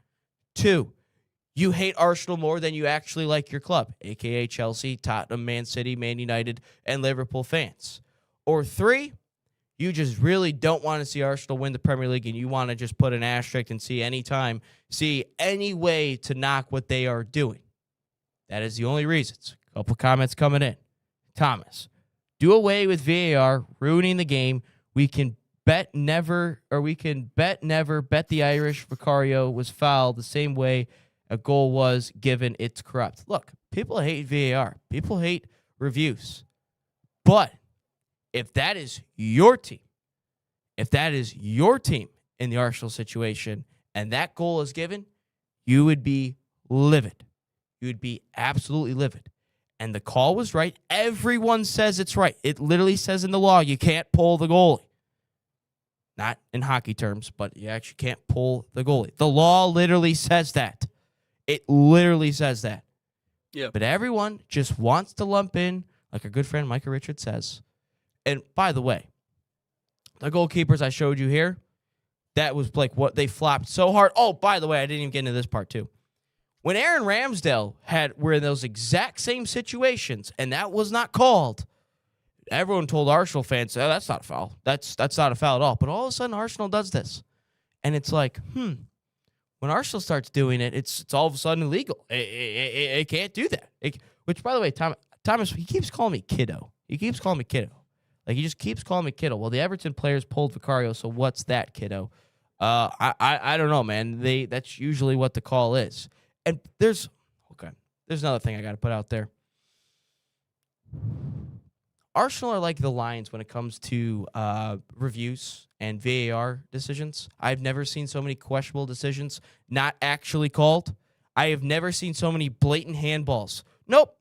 2, you hate Arsenal more than you actually like your club, a.k.a. Chelsea, Tottenham, Man City, Man United, and Liverpool fans. Or 3, you just really don't want to see Arsenal win the Premier League and you want to just put an asterisk and see any way to knock what they are doing. That is the only reasons. A couple comments coming in. Thomas, do away with VAR, ruining the game. We can bet never bet the Irish Vicario was fouled the same way a goal was given. It's corrupt. Look, people hate VAR. People hate reviews. But if that is your team, in the Arsenal situation, and that goal is given, you would be livid. You would be absolutely livid. And the call was right. Everyone says it's right. It literally says in the law, you can't pull the goalie. Not in hockey terms, but you actually can't pull the goalie. The law literally says that. It literally says that. Yeah. But everyone just wants to lump in, like our good friend Micah Richards says. And by the way, the goalkeepers I showed you here, that was like what they flopped so hard. Oh, by the way, I didn't even get into this part too. When Aaron Ramsdale were in those exact same situations, and that was not called, everyone told Arsenal fans, oh, that's not a foul. That's not a foul at all. But all of a sudden, Arsenal does this. And it's like, when Arsenal starts doing it, it's all of a sudden illegal. It can't do that. Which, by the way, Thomas, he keeps calling me kiddo. Like, he just keeps calling me kiddo. Well, the Everton players pulled Vicario, so what's that, kiddo? I don't know, man. That's usually what the call is. And there's another thing I got to put out there. Arsenal are like the Lions when it comes to reviews and VAR decisions. I've never seen so many questionable decisions not actually called. I have never seen so many blatant handballs. Nope,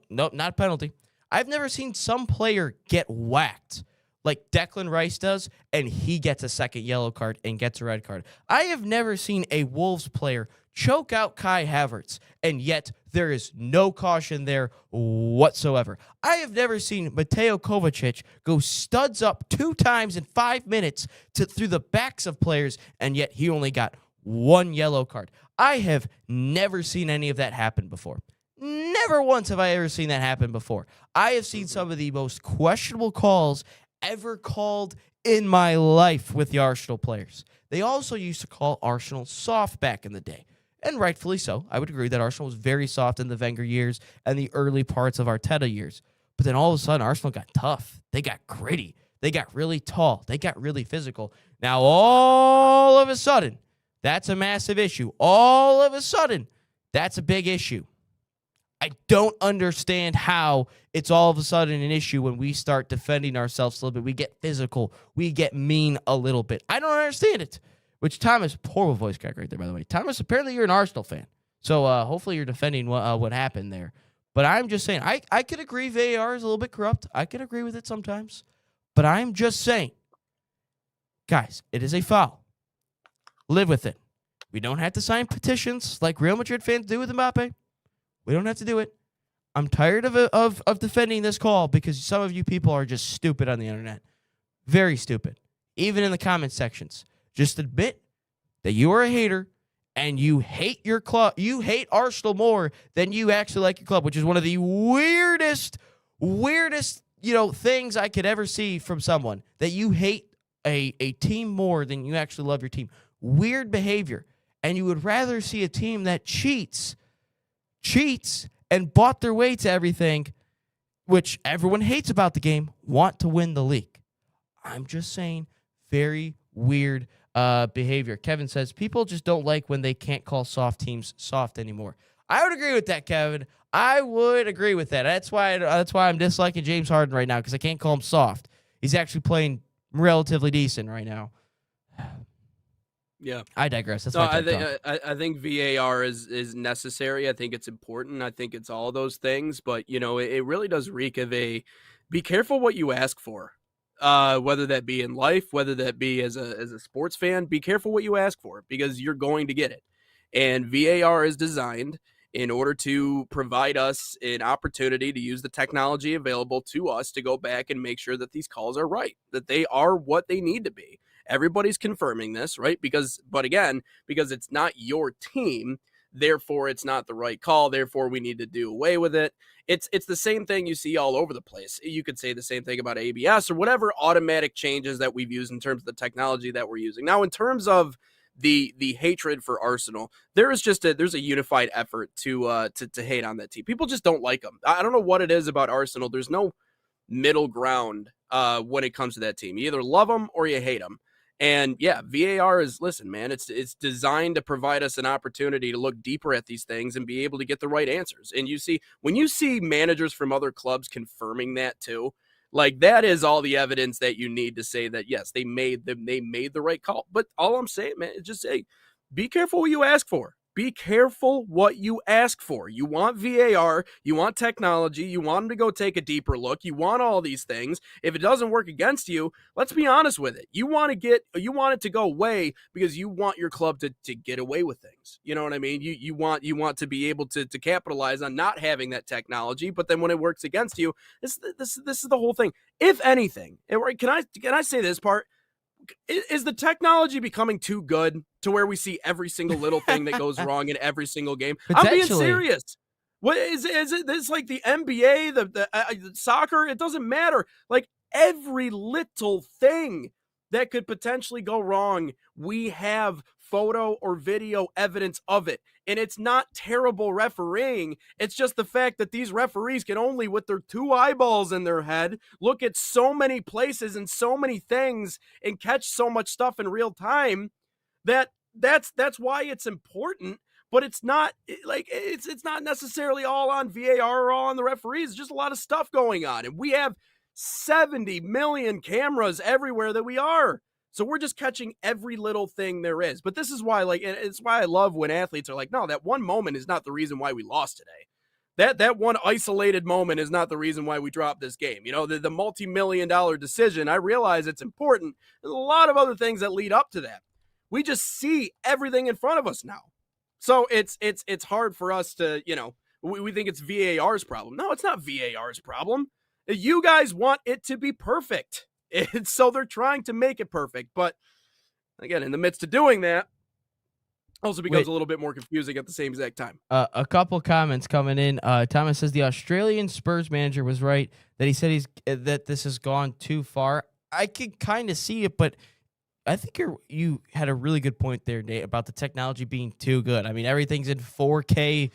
not a penalty. I've never seen some player get whacked like Declan Rice does, and he gets a second yellow card and gets a red card. I have never seen a Wolves player choke out Kai Havertz, and yet there is no caution there whatsoever. I have never seen Mateo Kovacic go studs up 2 times in 5 minutes through the backs of players, and yet he only got 1 yellow card. I have never seen any of that happen before. Never once have I ever seen that happen before. I have seen some of the most questionable calls ever called in my life with the Arsenal players. They also used to call Arsenal soft back in the day. And rightfully so. I would agree that Arsenal was very soft in the Wenger years and the early parts of Arteta years. But then all of a sudden, Arsenal got tough. They got gritty. They got really tall. They got really physical. Now, all of a sudden, that's a massive issue. All of a sudden, that's a big issue. I don't understand how it's all of a sudden an issue when we start defending ourselves a little bit. We get physical. We get mean a little bit. I don't understand it. Which, Thomas, horrible voice crack right there, by the way. Thomas, apparently you're an Arsenal fan. So hopefully you're defending what happened there. But I'm just saying, I could agree VAR is a little bit corrupt. I could agree with it sometimes. But I'm just saying, guys, it is a foul. Live with it. We don't have to sign petitions like Real Madrid fans do with Mbappe. We don't have to do it. I'm tired of defending this call because some of you people are just stupid on the internet. Very stupid. even in the comment sections. Just admit that you are a hater and you hate your club. You hate Arsenal more than you actually like your club, which is one of the weirdest, things I could ever see from someone, that you hate a team more than you actually love your team. Weird behavior. And you would rather see a team that cheats, and bought their way to everything, which everyone hates about the game, want to win the league. I'm just saying, very weird behavior. Kevin says, people just don't like when they can't call soft teams soft anymore. I would agree with that, Kevin. I would agree with that. That's why I'm disliking James Harden right now, because I can't call him soft. He's actually playing relatively decent right now. Yeah, I digress. That's I think VAR is necessary. I think it's important. I think it's all those things. But it really does reek of be careful what you ask for. Whether that be in life, whether that be as a sports fan, be careful what you ask for, because you're going to get it. And VAR is designed in order to provide us an opportunity to use the technology available to us to go back and make sure that these calls are right, that they are what they need to be. Everybody's confirming this, right? Because it's not your team, therefore it's not the right call, therefore we need to do away with it. It's the same thing you see all over the place. You could say the same thing about ABS or whatever automatic changes that we've used in terms of the technology that we're using. Now, in terms of the hatred for Arsenal, there's a unified effort to hate on that team. People just don't like them. I don't know what it is about Arsenal. There's no middle ground when it comes to that team. You either love them or you hate them. And yeah, VAR is, listen, man, it's designed to provide us an opportunity to look deeper at these things and be able to get the right answers. And when you see managers from other clubs confirming that too, like, that is all the evidence that you need to say that, yes, they made the right call. But all I'm saying, man, is just say, be careful what you ask for. Be careful what you ask for. You want VAR, you want technology, you want them to go take a deeper look, you want all these things. If it doesn't work against you, let's be honest with it. You want it to go away because you want your club to get away with things. You know what I mean? You want to be able to capitalize on not having that technology, but then when it works against you, this is the whole thing. If anything, can I say this part? Is the technology becoming too good to where we see every single little thing that goes wrong in every single game? I'm being serious. What is it? This like the NBA, the soccer? It doesn't matter. Like, every little thing that could potentially go wrong, we have photo or video evidence of it. And it's not terrible refereeing. It's just the fact that these referees can only, with their two eyeballs in their head, look at so many places and so many things and catch so much stuff in real time that's why it's important. But it's not like it's not necessarily all on VAR or all on the referees. It's just a lot of stuff going on. And we have 70 million cameras everywhere that we are. So we're just catching every little thing there is. But this is why, and it's why I love when athletes are like, no, that one moment is not the reason why we lost today. That one isolated moment is not the reason why we dropped this game. The multi-million-dollar decision, I realize it's important. There's a lot of other things that lead up to that. We just see everything in front of us now. So it's hard for us to, we think it's VAR's problem. No, it's not VAR's problem. You guys want it to be perfect. And so they're trying to make it perfect. But again, in the midst of doing that, also becomes a little bit more confusing at the same exact time. A couple comments coming in. Thomas says the Australian Spurs manager was right that he said that this has gone too far. I could kind of see it, but I think you had a really good point there, Nate, about the technology being too good. I mean, everything's in 4K.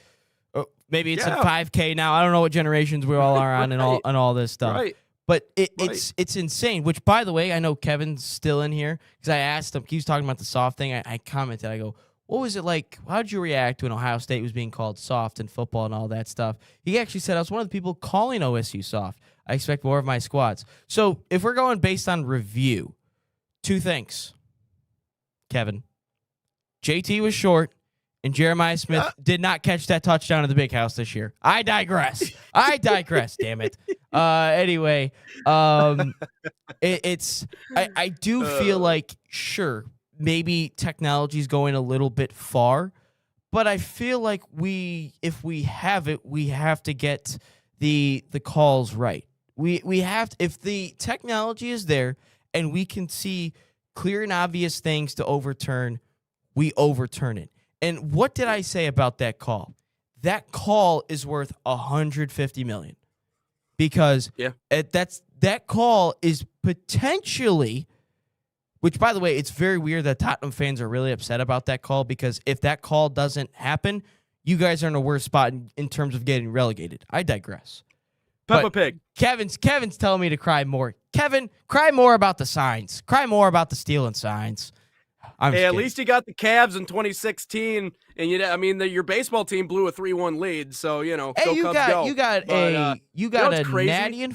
Maybe it's in 5K now. I don't know what generations we all are on and all this stuff. Right. But it's insane, which, by the way, I know Kevin's still in here because I asked him. He was talking about the soft thing. I commented. I go, what was it like? How did you react when Ohio State was being called soft in football and all that stuff? He actually said, I was one of the people calling OSU soft. I expect more of my squads. So if we're going based on review, two things, Kevin. JT was short, and Jeremiah Smith did not catch that touchdown at the big house this year. I digress. Damn it. Anyway, I do feel like, sure, maybe technology's going a little bit far, but I feel like if we have it, we have to get the calls right. We have to, if the technology is there and we can see clear and obvious things to overturn, we overturn it. And what did I say about that call? That call is worth $150 million because that call is potentially, which by the way, it's very weird that Tottenham fans are really upset about that call because if that call doesn't happen, you guys are in a worse spot in terms of getting relegated. I digress. Peppa Pig. Kevin's telling me to cry more. Kevin, cry more about the signs. Cry more about the stealing signs. Hey, at least you got the Cavs in 2016, and your baseball team blew a 3-1 lead. So hey, go Cubs, go. You got a Natty in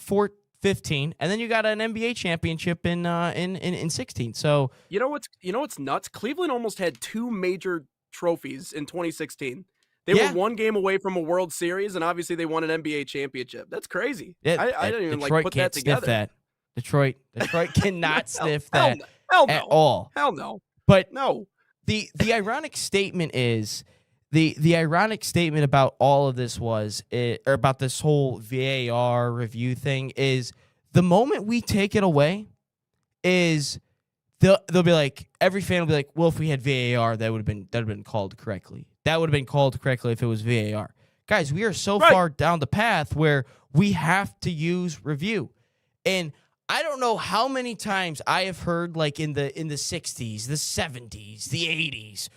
15, and then you got an NBA championship in 16. So you know what's nuts? Cleveland almost had 2 major trophies in 2016. They were 1 game away from a World Series, and obviously they won an NBA championship. That's crazy. I didn't even Detroit put can't that together. Sniff that. Detroit cannot sniff hell that no. at all. Hell no. But no. The ironic statement is the ironic statement about all of this or about this whole VAR review thing is the moment we take it away is they'll be like, every fan will be like, well, if we had VAR, that would have been called correctly. That would have been called correctly if it was VAR. Guys, we are so far down the path where we have to use review. And I don't know how many times I have heard, like in the 60s, the 70s, the 80s,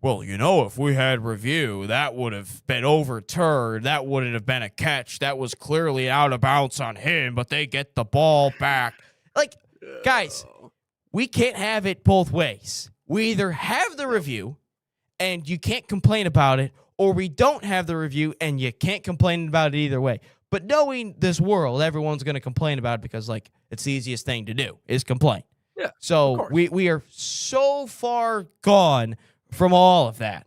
well, if we had review, that would have been overturned. That wouldn't have been a catch. That was clearly out of bounds on him, but they get the ball back. Like, guys, we can't have it both ways. We either have the review and you can't complain about it, or we don't have the review and you can't complain about it either way. But knowing this world, everyone's going to complain about it because, like, it's the easiest thing to do is complain. Yeah. So we are so far gone from all of that.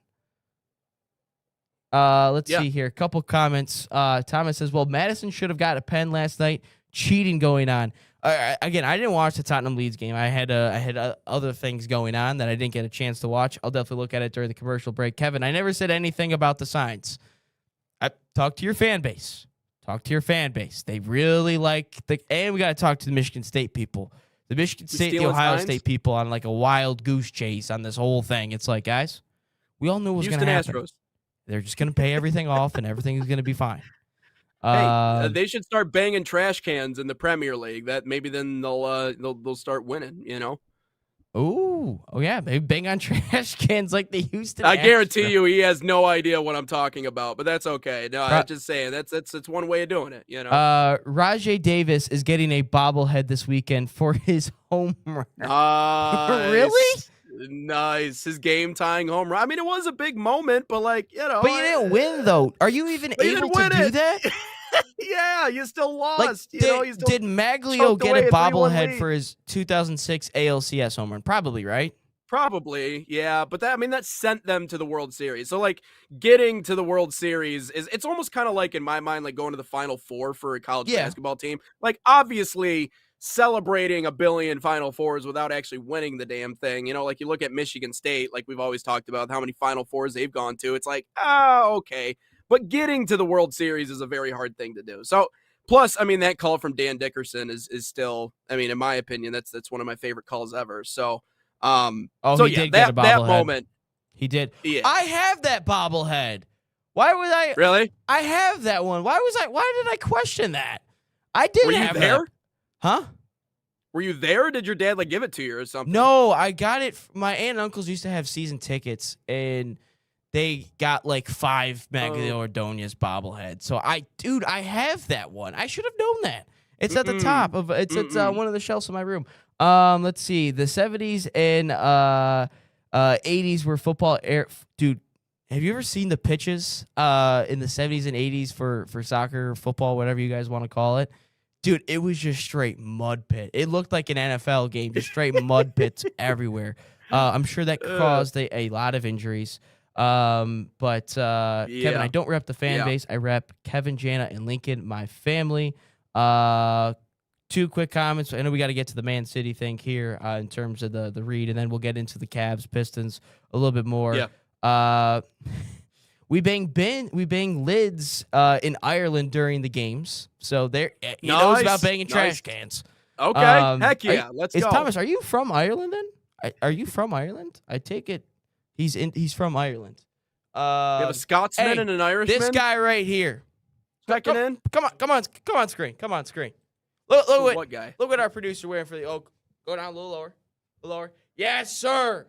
Let's see here. A couple comments. Thomas says, well, Madison should have got a pen last night. Cheating going on. Again, I didn't watch the Tottenham Leeds game. I had other things going on that I didn't get a chance to watch. I'll definitely look at it during the commercial break. Kevin, I never said anything about the signs. I talked to your fan base. Talk to your fan base. They really like and we got to talk to the Michigan State people. The Michigan State, the Ohio State people on like a wild goose chase on this whole thing. It's like, guys, we all knew what was going to happen. Astros. They're just going to pay everything off and everything is going to be fine. They should start banging trash cans in the Premier League. That maybe then they'll start winning, Oh yeah, maybe bang on trash cans like the Houston. I guarantee you, he has no idea what I'm talking about, but that's okay. No, I'm just saying that's one way of doing it. Rajay Davis is getting a bobblehead this weekend for his home run. Really? Nice. His game tying home run. I mean, it was a big moment, but But you didn't win though. Are you even able to do that? Yeah, you still lost. Like, did Maglio get a bobblehead for his 2006 ALCS home run? Probably, right? Probably, yeah. But that sent them to the World Series. So, like, getting to the World Series it's almost kind of like, in my mind, like going to the Final Four for a college basketball team. Like, obviously, celebrating 1 billion Final Fours without actually winning the damn thing. Like you look at Michigan State, like we've always talked about how many Final Fours they've gone to. It's like, okay. But getting to the World Series is a very hard thing to do. So, plus, that call from Dan Dickerson is still, in my opinion, that's one of my favorite calls ever. So, he did get a bobblehead. That moment. He did. Yeah. I have that bobblehead. Why would I? Really? I have that one. Why did I question that? I didn't have there? That. Huh? Were you there, or did your dad give it to you or something? No, I got it. My aunt and uncles used to have season tickets, and they got 5 Maglio Ordonez bobbleheads. So I have that one. I should have known that. It's at the top of it's one of the shelves in my room. Let's see. The 70s and 80s were football dude. Have you ever seen the pitches in the 70s and 80s for soccer, football, whatever you guys want to call it? Dude, it was just straight mud pit. It looked like an NFL game, just straight mud pits everywhere. I'm sure that caused a lot of injuries. Kevin, I don't rep the fan base. I rep Kevin, Jana, and Lincoln, my family. 2 quick comments. I know we got to get to the Man City thing here in terms of the read, and then we'll get into the Cavs, Pistons a little bit more. Yeah. We bang lids in Ireland during the games, so he knows about banging trash cans. Okay. Heck yeah. Let's go. Thomas, are you from Ireland then? Are you from Ireland? I take it he's from Ireland. You have a Scotsman and an Irishman? This guy right here. Checking in? Come on screen. Come on screen. Look what guy? Look what our producer wearing for the Oak. Go down a little lower. A little lower. Yes, sir.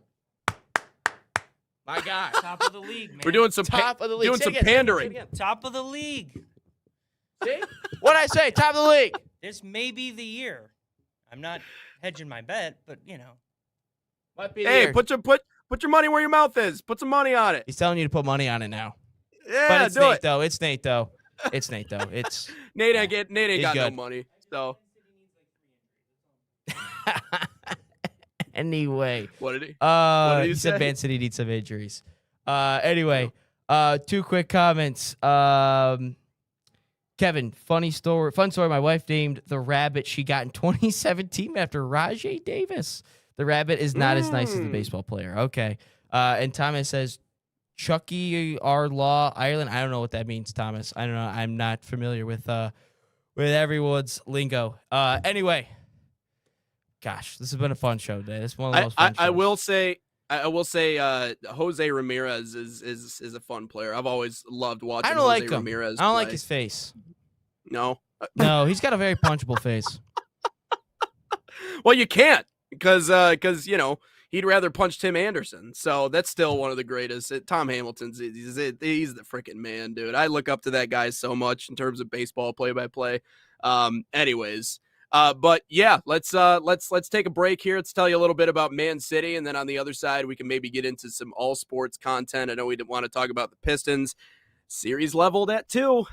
My God. Top of the league, man. We're doing some Top of the league. Doing Say some again, pandering. Top of the league. See? What'd I say? Top of the league. This may be the year. I'm not hedging my bet, but Might be Hey, there. put your money where your mouth is. Put some money on it. He's telling you to put money on it now. Yeah, But it's do Nate it. though. It's Nate though. It's Nate ain't got no good. money. So anyway. what did he? He said say? Man City needs some injuries. Anyway, two quick comments. Kevin, fun story. My wife named the rabbit she got in 2017 after Rajay Davis. The rabbit is not as nice as the baseball player. Okay. And Thomas says, Chucky R. Law, Ireland. I don't know what that means, Thomas. I don't know. I'm not familiar with everyone's lingo. Anyway, gosh, this has been a fun show today. This is one of the most fun shows. I will say, Jose Ramirez is a fun player. I've always loved watching. I don't Jose like him. Ramirez I don't play. like his face. No. No, he's got a very punchable face. Well, you can't because he'd rather punch Tim Anderson. So that's still one of the greatest. Tom Hamilton's he's the freaking man, dude. I look up to that guy so much in terms of baseball play-by-play. Anyways, but yeah, let's take a break here. Let's tell you a little bit about Man City, and then on the other side, we can maybe get into some all sports content. I know we didn't want to talk about the Pistons. Series leveled at 2.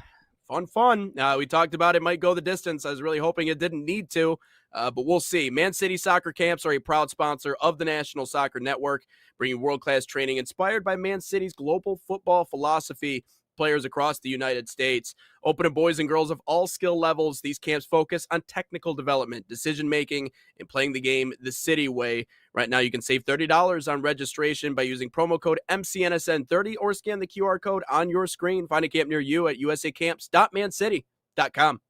Fun. We talked about it might go the distance. I was really hoping it didn't need to, but we'll see. Man City soccer camps are a proud sponsor of the National Soccer Network, bringing world-class training inspired by Man City's global football philosophy. Players across the United States. Open to boys and girls of all skill levels, these camps focus on technical development, decision-making, and playing the game the City way. Right now, you can save $30 on registration by using promo code MCNSN30 or scan the QR code on your screen. Find a camp near you at usacamps.mancity.com.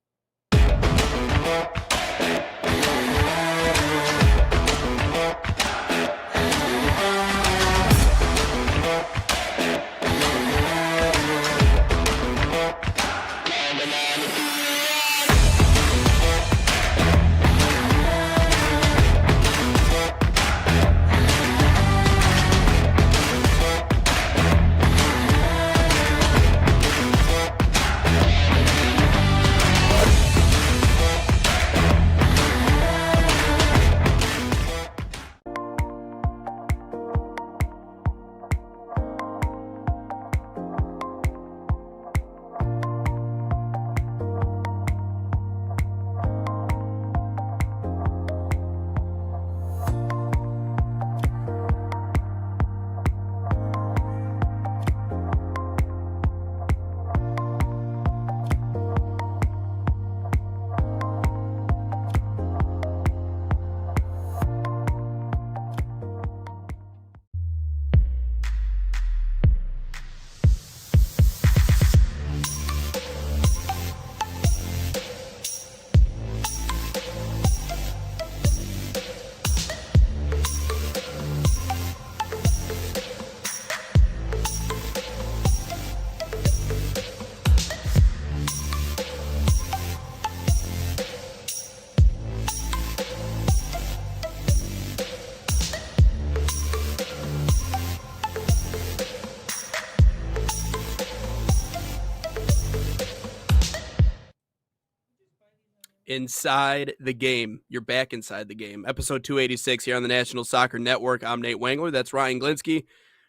Inside the Game. You're back inside the game. Episode 286 here on the National Soccer Network. I'm Nate Wangler. That's Ryan Glinsky.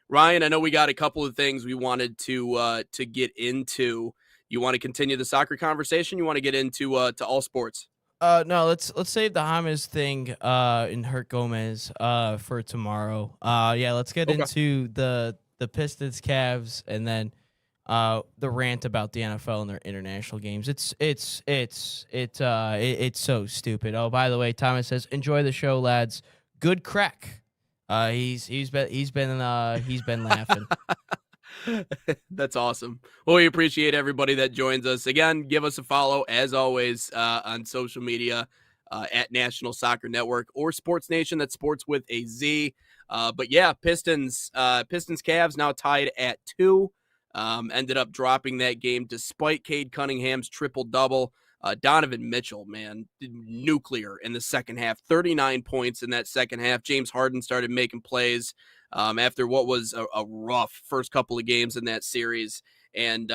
Ryan, I know we got a couple of things we wanted to get into. You want to continue the soccer conversation? You want to get into to all sports? No, let's save the James thing in Hurt Gomez for tomorrow. Yeah, let's get into the Pistons, Cavs, and then the rant about the NFL and their international games. It's so stupid. Oh, by the way, Thomas says, "Enjoy the show, lads. Good crack." He's been laughing. That's awesome. Well, we appreciate everybody that joins us. Again, give us a follow as always on social media. at National Soccer Network or Sports Nation. That's sports with a Z. But yeah, Pistons Cavs now tied at 2. Ended up dropping that game despite Cade Cunningham's triple-double. Donovan Mitchell, man, nuclear in the second half. 39 points in that second half. James Harden started making plays after what was a rough first couple of games in that series. And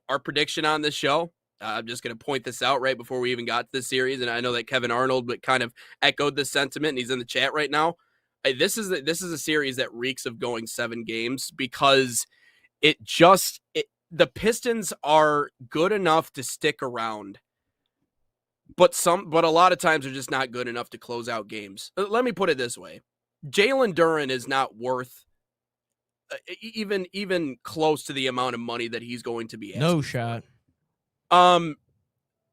our prediction on this show, I'm just going to point this out right before we even got to this series, and I know that Kevin Arnold kind of echoed this sentiment, and he's in the chat right now. This is a series that reeks of going 7 games because the Pistons are good enough to stick around, but a lot of times they're just not good enough to close out games. Let me put it this way. Jalen Duren is not worth even close to the amount of money that he's going to be asking. No shot. I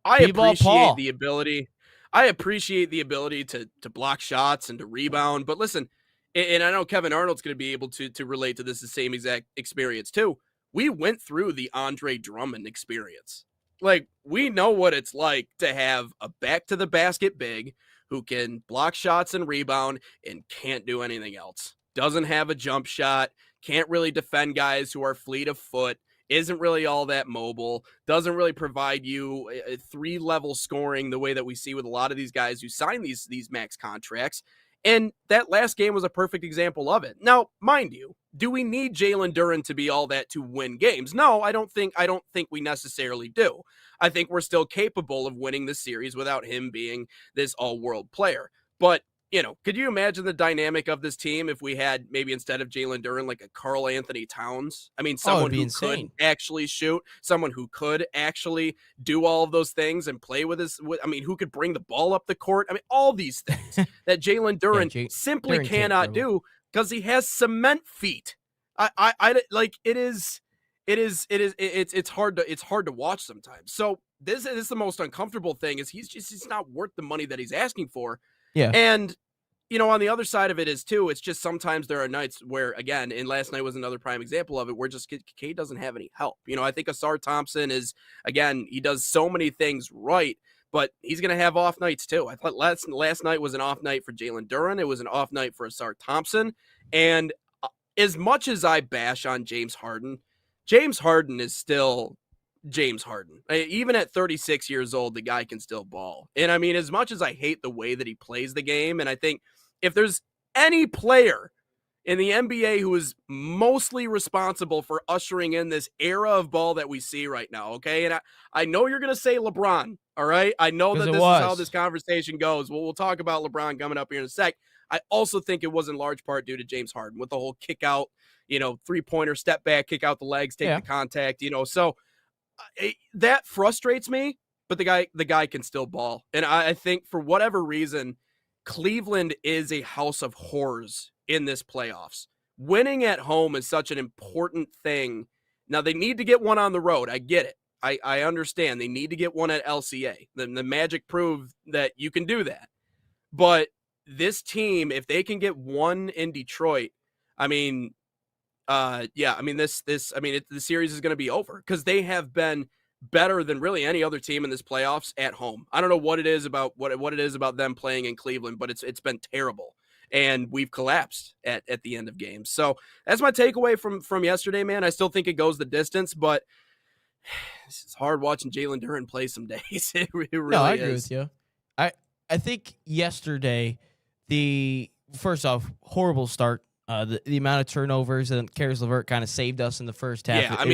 appreciate the ability. I appreciate the ability to block shots and to rebound. But listen, and I know Kevin Arnold's going to be able to relate to this the same exact experience too. We went through the Andre Drummond experience. Like, we know what it's like to have a back to the basket big who can block shots and rebound and can't do anything else. Doesn't have a jump shot, can't really defend guys who are fleet of foot, isn't really all that mobile, doesn't really provide you a 3-level scoring the way that we see with a lot of these guys who sign these max contracts. And that last game was a perfect example of it. Now, mind you, do we need Jalen Duren to be all that to win games? No, I don't think we necessarily do. I think we're still capable of winning the series without him being this all-world player. But, could you imagine the dynamic of this team if we had maybe instead of Jalen Duren, like a Karl Anthony Towns? I mean, someone who could actually shoot, someone who could actually do all of those things and play who could bring the ball up the court. I mean, all these things that Jalen Duren simply cannot do because he has cement feet. It's hard to watch sometimes. So this is the most uncomfortable thing is he's not worth the money that he's asking for. Yeah. And, on the other side of it is, too, it's just sometimes there are nights where, again, and last night was another prime example of it, where just Cade doesn't have any help. I think Asar Thompson is, again, he does so many things right, but he's going to have off nights, too. I thought last night was an off night for Jalen Duren. It was an off night for Asar Thompson. And as much as I bash on James Harden is still James Harden. Even at 36 years old, the guy can still ball. And I mean, as much as I hate the way that he plays the game, and I think if there's any player in the NBA who is mostly responsible for ushering in this era of ball that we see right now, okay? And I know you're going to say LeBron, all right? I know that this is how this conversation goes. Well, we'll talk about LeBron coming up here in a sec. I also think it was in large part due to James Harden with the whole kick out, 3-pointer, step back, kick out the legs, take the contact, so that frustrates me, but the guy can still ball. And I think for whatever reason, Cleveland is a house of horrors in this playoffs. Winning at home is such an important thing. Now, they need to get one on the road. I get it. I understand. They need to get one at LCA. The Magic proved that you can do that. But this team, if they can get one in Detroit, the series is going to be over because they have been better than really any other team in this playoffs at home. I don't know what it is about what it is about them playing in Cleveland, but it's been terrible, and we've collapsed at the end of games. So that's my takeaway from yesterday, man. I still think it goes the distance, but it's hard watching Jalen Duren play some days. It really is. No, I agree with you. I think yesterday, first off, horrible start. The amount of turnovers and Karis LeVert kind of saved us in the first half.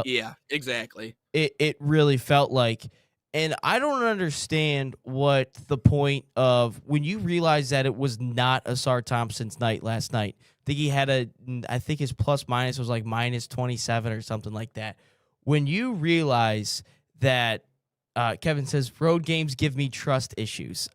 Yeah, exactly. It really felt like, and I don't understand what the point of when you realize that it was not Asar Thompson's night last night. I think his plus minus was like minus 27 or something like that. When you realize that Kevin says road games give me trust issues.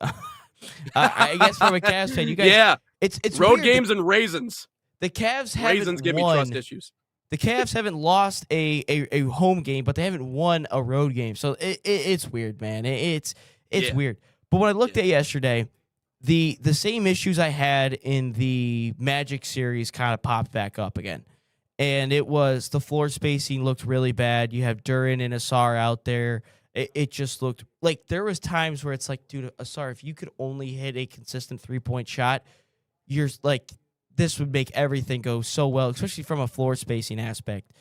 I guess from a Cavs fan, you guys, it's road weird. games and raisins. The Cavs give me trust issues. The Cavs haven't lost a home game, but they haven't won a road game. So it's weird, man. It's weird. But when I looked at yesterday, the same issues I had in the Magic series kind of popped back up again. And it was the floor spacing looked really bad. You have Duren and Asar out there. it just looked like there was times where it's like, dude, sorry, if you could only hit a consistent 3-point shot, you're like, this would make everything go so well, especially from a floor spacing aspect.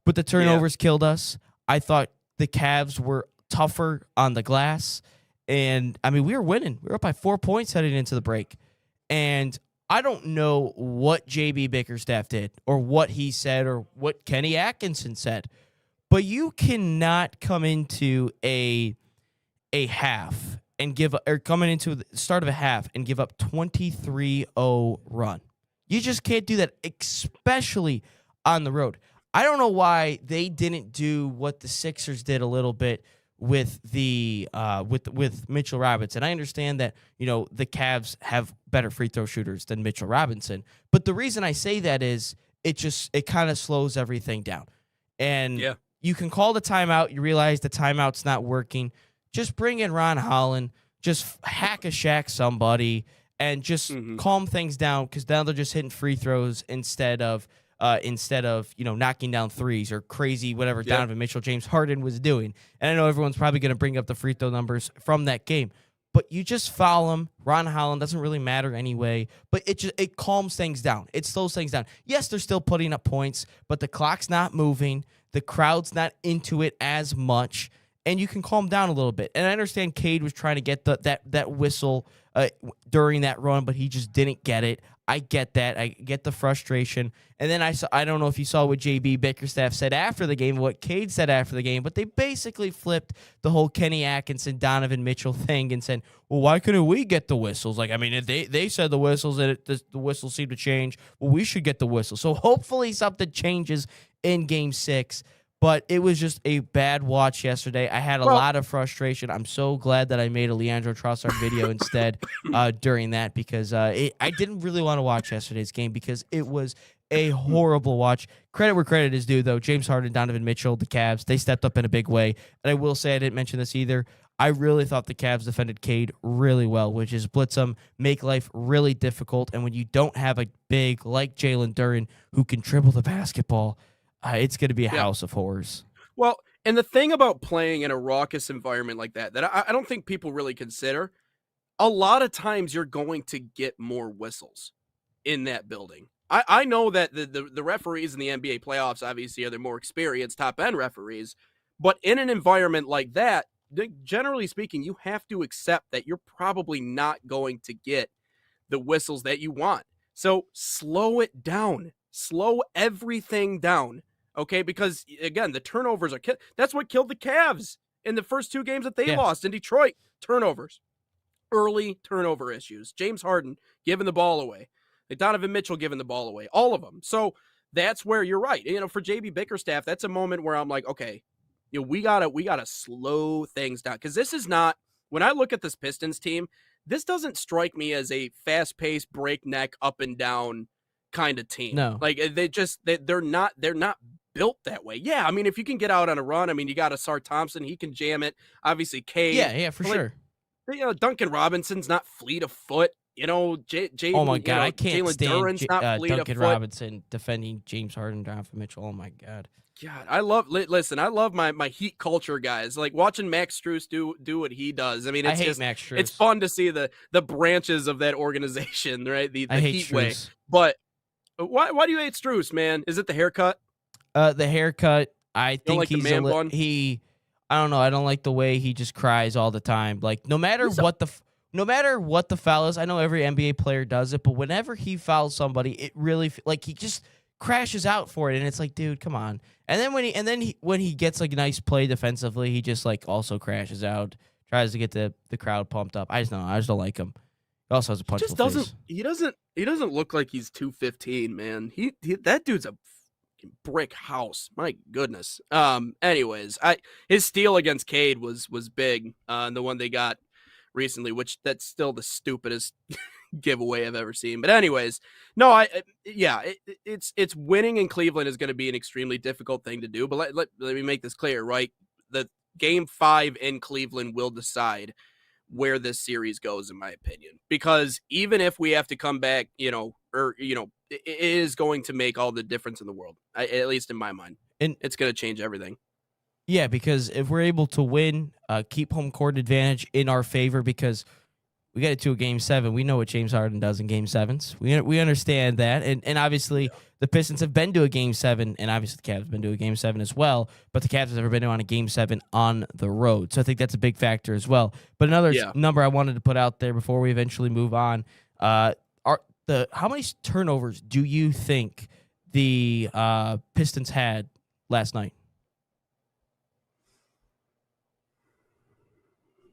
But the turnovers killed us. I thought the Cavs were tougher on the glass. And, I mean, we were winning. We were up by 4 points heading into the break. And I don't know what J.B. Bickerstaff did or what he said or what Kenny Atkinson said, but you cannot come into a half and coming into the start of a half and give up 23-0 run. You just can't do that, especially on the road. I don't know why they didn't do what the Sixers did a little bit with the with Mitchell Robinson. I understand that, the Cavs have better free throw shooters than Mitchell Robinson, but the reason I say that is it kind of slows everything down. And you can call the timeout, you realize the timeout's not working. Just bring in Ron Holland, just hack a Shaq somebody and just calm things down, because now they're just hitting free throws instead of knocking down threes or crazy whatever Donovan Mitchell, James Harden was doing. And I know everyone's probably going to bring up the free throw numbers from that game, but you just foul him. Ron Holland doesn't really matter anyway, but it calms things down. It slows things down. Yes, they're still putting up points, but the clock's not moving. The crowd's not into it as much, and you can calm down a little bit. And I understand Cade was trying to get that whistle during that run, but he just didn't get it. I get that. I get the frustration. And then I don't know if you saw what J.B. Bickerstaff said after the game, what Cade said after the game, but they basically flipped the whole Kenny Atkinson, Donovan Mitchell thing and said, well, why couldn't we get the whistles? Like, I mean, if they said the whistles, and the whistles seemed to change, well, we should get the whistle. So hopefully something changes in Game 6. But it was just a bad watch yesterday. I had a lot of frustration. I'm so glad that I made a Leandro Trossard video instead during that, because I didn't really want to watch yesterday's game because it was a horrible watch. Credit where credit is due, though. James Harden, Donovan Mitchell, the Cavs, they stepped up in a big way. And I will say, I didn't mention this either, I really thought the Cavs defended Cade really well, which is blitz him, make life really difficult. And when you don't have a big like Jalen Duren who can dribble the basketball, it's going to be a house of horrors. Well, and the thing about playing in a raucous environment like that I don't think people really consider, a lot of times you're going to get more whistles in that building. I know that the referees in the NBA playoffs obviously are the more experienced top-end referees, but in an environment like that, generally speaking, you have to accept that you're probably not going to get the whistles that you want. So slow it down. Slow everything down. Okay, because, again, the turnovers are that's what killed the Cavs in the first 2 games that they lost in Detroit. Turnovers. Early turnover issues. James Harden giving the ball away. Donovan Mitchell giving the ball away. All of them. So that's where you're right. For J.B. Bickerstaff, that's a moment where I'm like, okay, we gotta slow things down. Because this is not, when I look at this Pistons team, this doesn't strike me as a fast-paced, breakneck, up and down kind of team. No. Like, they're not built that way. Yeah, I mean, if you can get out on a run, I mean, you got Asar Thompson, he can jam it. Obviously, Cade. Yeah, for sure. Duncan Robinson's not fleet of foot. Oh my God, I can't stand Duncan Robinson defending James Harden, Donovan Mitchell. Oh my God. God, I love my Heat culture guys. Like watching Max Strus do what he does. I mean, it's just Max Strus. It's fun to see the branches of that organization, right? The Heat way. Strus. But why do you hate Strus, man? Is it the haircut? The haircut. I think like he's the man bun? I don't know. I don't like the way he just cries all the time. Like no matter what the foul is, I know every NBA player does it, but whenever he fouls somebody, it really like he just crashes out for it, and it's like, dude, come on. And then when he gets like a nice play defensively, he just like also crashes out, tries to get the crowd pumped up. I just don't like him. He also has a punchable face. He doesn't look like he's 215, man. He that dude's a brick house. My goodness. Anyways, his steal against Cade was big. The one they got recently, which that's still the stupidest giveaway I've ever seen. But anyways, no, it's winning in Cleveland is going to be an extremely difficult thing to do. But let me make this clear, right? The Game 5 in Cleveland will decide where this series goes, in my opinion. Because even if we have to come back, it is going to make all the difference in the world, at least in my mind. And it's going to change everything. Yeah, because if we're able to win, keep home court advantage in our favor, because we get it to a Game 7. We know what James Harden does in Game 7s. We understand that. And obviously, the Pistons have been to a Game 7, and obviously the Cavs have been to a Game 7 as well, but the Cavs have never been on a Game 7 on the road. So I think that's a big factor as well. But another number I wanted to put out there before we eventually move on, how many turnovers do you think the Pistons had last night?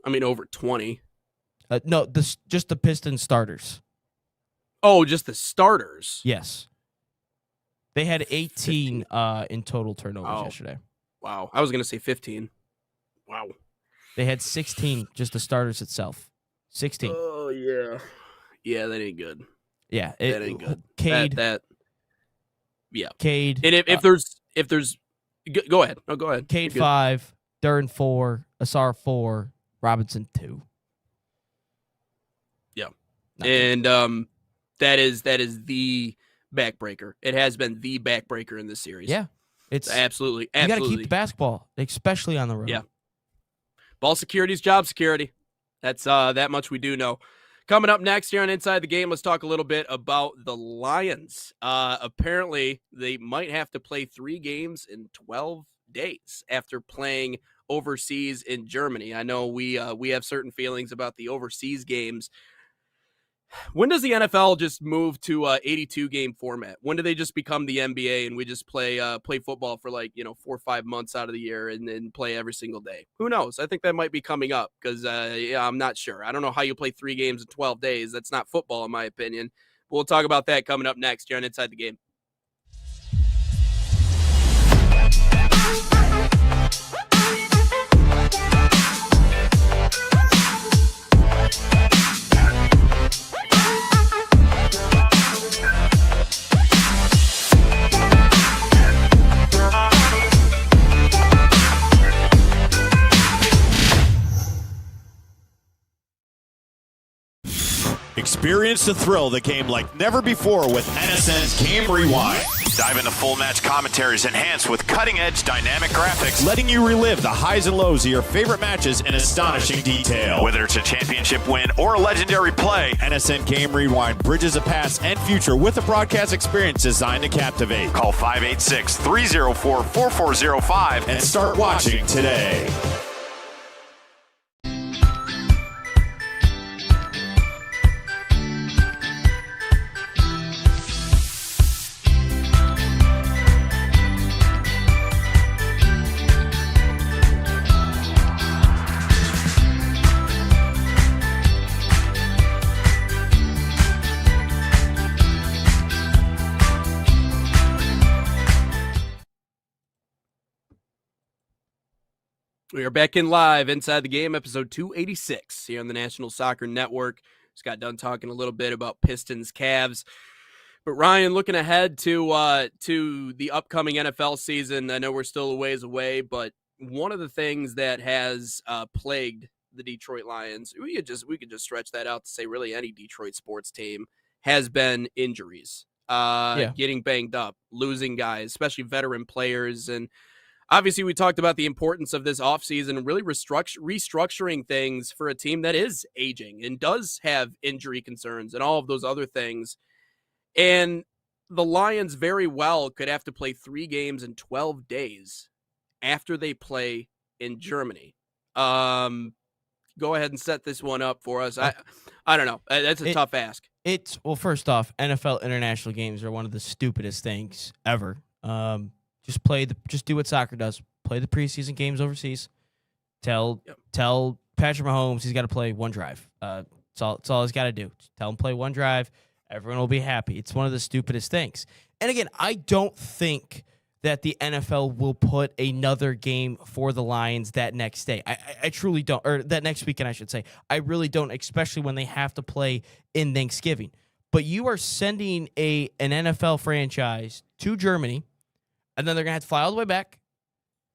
I mean, over 20. No, just the Pistons starters. Oh, just the starters? Yes. They had 18 in total turnovers yesterday. Wow. I was going to say 15. Wow. They had 16, just the starters itself. 16. Oh, yeah. Yeah, that ain't good. Yeah. That ain't good. Cade. Yeah. Cade. And if there's go ahead. No, go ahead. Cade 5, Duren 4, Asar 4, Robinson 2. Yeah. Nothing. And that is the backbreaker. It has been the backbreaker in this series. Yeah. It's absolutely. You got to keep the basketball, especially on the road. Yeah. Ball security is job security. That's that much we do know. Coming up next here on Inside the Game, let's talk a little bit about the Lions. Apparently, they might have to play 3 games in 12 days after playing overseas in Germany. I know we have certain feelings about the overseas games. When does the NFL just move to 82 game format? When do they just become the NBA and we just play football for 4 or 5 months out of the year and then play every single day? Who knows? I think that might be coming up because I'm not sure. I don't know how you play 3 games in 12 days. That's not football in my opinion. But we'll talk about that coming up next here on Inside the Game. Experience the thrill of the game like never before with NSN's Game Rewind. Dive into full match commentaries enhanced with cutting-edge dynamic graphics, letting you relive the highs and lows of your favorite matches in astonishing detail. Whether it's a championship win or a legendary play, NSN Game Rewind bridges the past and future with a broadcast experience designed to captivate. Call 586-304-4405 and start watching today. We are back in live Inside the Game, episode 286 here on the National Soccer Network. Just got done talking a little bit about Pistons, Cavs. But Ryan, looking ahead to the upcoming NFL season, I know we're still a ways away, but one of the things that has plagued the Detroit Lions, we could just stretch that out to say really any Detroit sports team, has been injuries, getting banged up, losing guys, especially veteran players. And obviously, we talked about the importance of this offseason and really restructuring things for a team that is aging and does have injury concerns and all of those other things. And the Lions very well could have to play 3 games in 12 days after they play in Germany. Go ahead and set this one up for us. I don't know. That's a tough ask. Well, first off, NFL international games are one of the stupidest things ever. Just do what soccer does. Play the preseason games overseas. Tell Patrick Mahomes he's got to play 1 drive. That's all he's got to do. Just tell him play 1 drive. Everyone will be happy. It's one of the stupidest things. And again, I don't think that the NFL will put another game for the Lions that next day. I truly don't. Or that next weekend, I should say. I really don't, especially when they have to play in Thanksgiving. But you are sending an NFL franchise to Germany, and then they're going to have to fly all the way back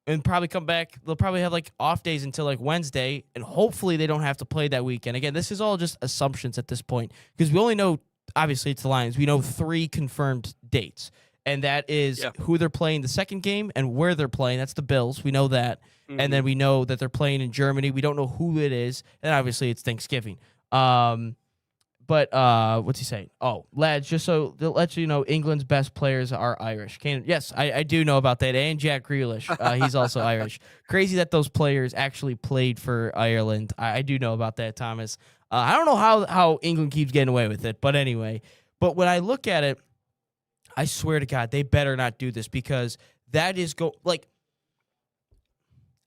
and probably come back. They'll probably have off days until Wednesday, and hopefully they don't have to play that weekend. Again, this is all just assumptions at this point because we only know, obviously, it's the Lions. We know 3 confirmed dates. and that is who they're playing the second game and where they're playing. That's the Bills. We know that. And then we know that they're playing in Germany. We don't know who it is. And obviously it's Thanksgiving. But what's he saying? Oh, lads, just so to let you know, England's best players are Irish. Yes, I do know about that. And Jack Grealish, he's also Irish. Crazy that those players actually played for Ireland. I do know about that, Thomas. I don't know how England keeps getting away with it. But anyway, but when I look at it, I swear to God, they better not do this, because that is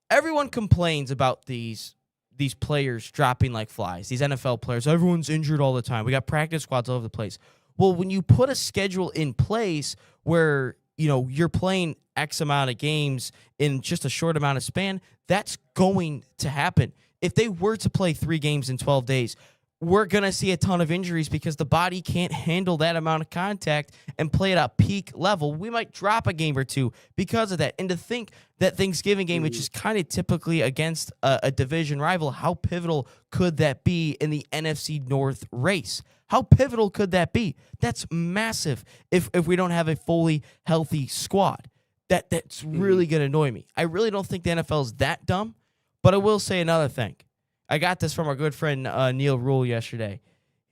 everyone complains about these players dropping like flies, these NFL players. Everyone's injured all the time. We got practice squads all over the place. Well, when you put a schedule in place where, you're playing X amount of games in just a short amount of span, that's going to happen. If they were to play 3 games in 12 days, we're going to see a ton of injuries because the body can't handle that amount of contact and play at a peak level. We might drop a game or two because of that. And to think that Thanksgiving game, which is kind of typically against a division rival, how pivotal could that be in the NFC North race? How pivotal could that be? That's massive if we don't have a fully healthy squad. That's really going to annoy me. I really don't think the NFL is that dumb, but I will say another thing. I got this from our good friend Neil Rule yesterday.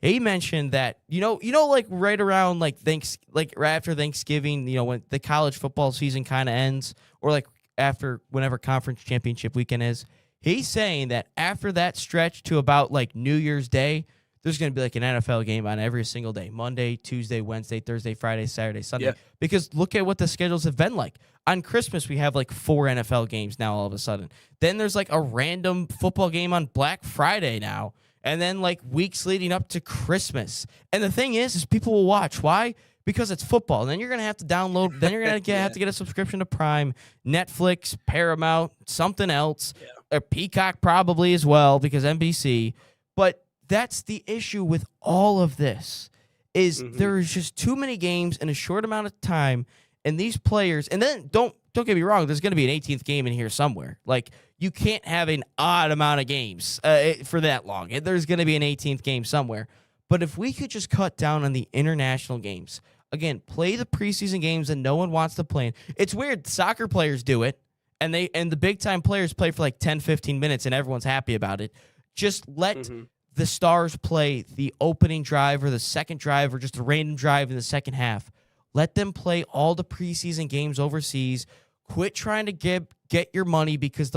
He mentioned that like right around like right after Thanksgiving, when the college football season kind of ends, or like after whenever conference championship weekend is. He's saying that after that stretch to about like New Year's Day, there's going to be like an NFL game on every single day: Monday, Tuesday, Wednesday, Thursday, Friday, Saturday, Sunday. Yeah. Because look at what the schedules have been like. On Christmas, we have like 4 NFL games now all of a sudden. Then there's like a random football game on Black Friday now. And then like weeks leading up to Christmas. And the thing is people will watch. Why? Because it's football. And then you're going to have to download. Then you're going to have to get a subscription to Prime, Netflix, Paramount, something else. Or Peacock probably as well, because NBC. But that's the issue with all of this, is there's just too many games in a short amount of time. And these players, and then don't get me wrong, there's going to be an 18th game in here somewhere. Like, you can't have an odd amount of games for that long. There's going to be an 18th game somewhere. But if we could just cut down on the international games, again, play the preseason games that no one wants to play in. It's weird. Soccer players do it, and the big-time players play for like 10, 15 minutes, and everyone's happy about it. Just let the stars play the opening drive or the second drive or just a random drive in the second half. Let them play all the preseason games overseas. Quit trying to get your money, because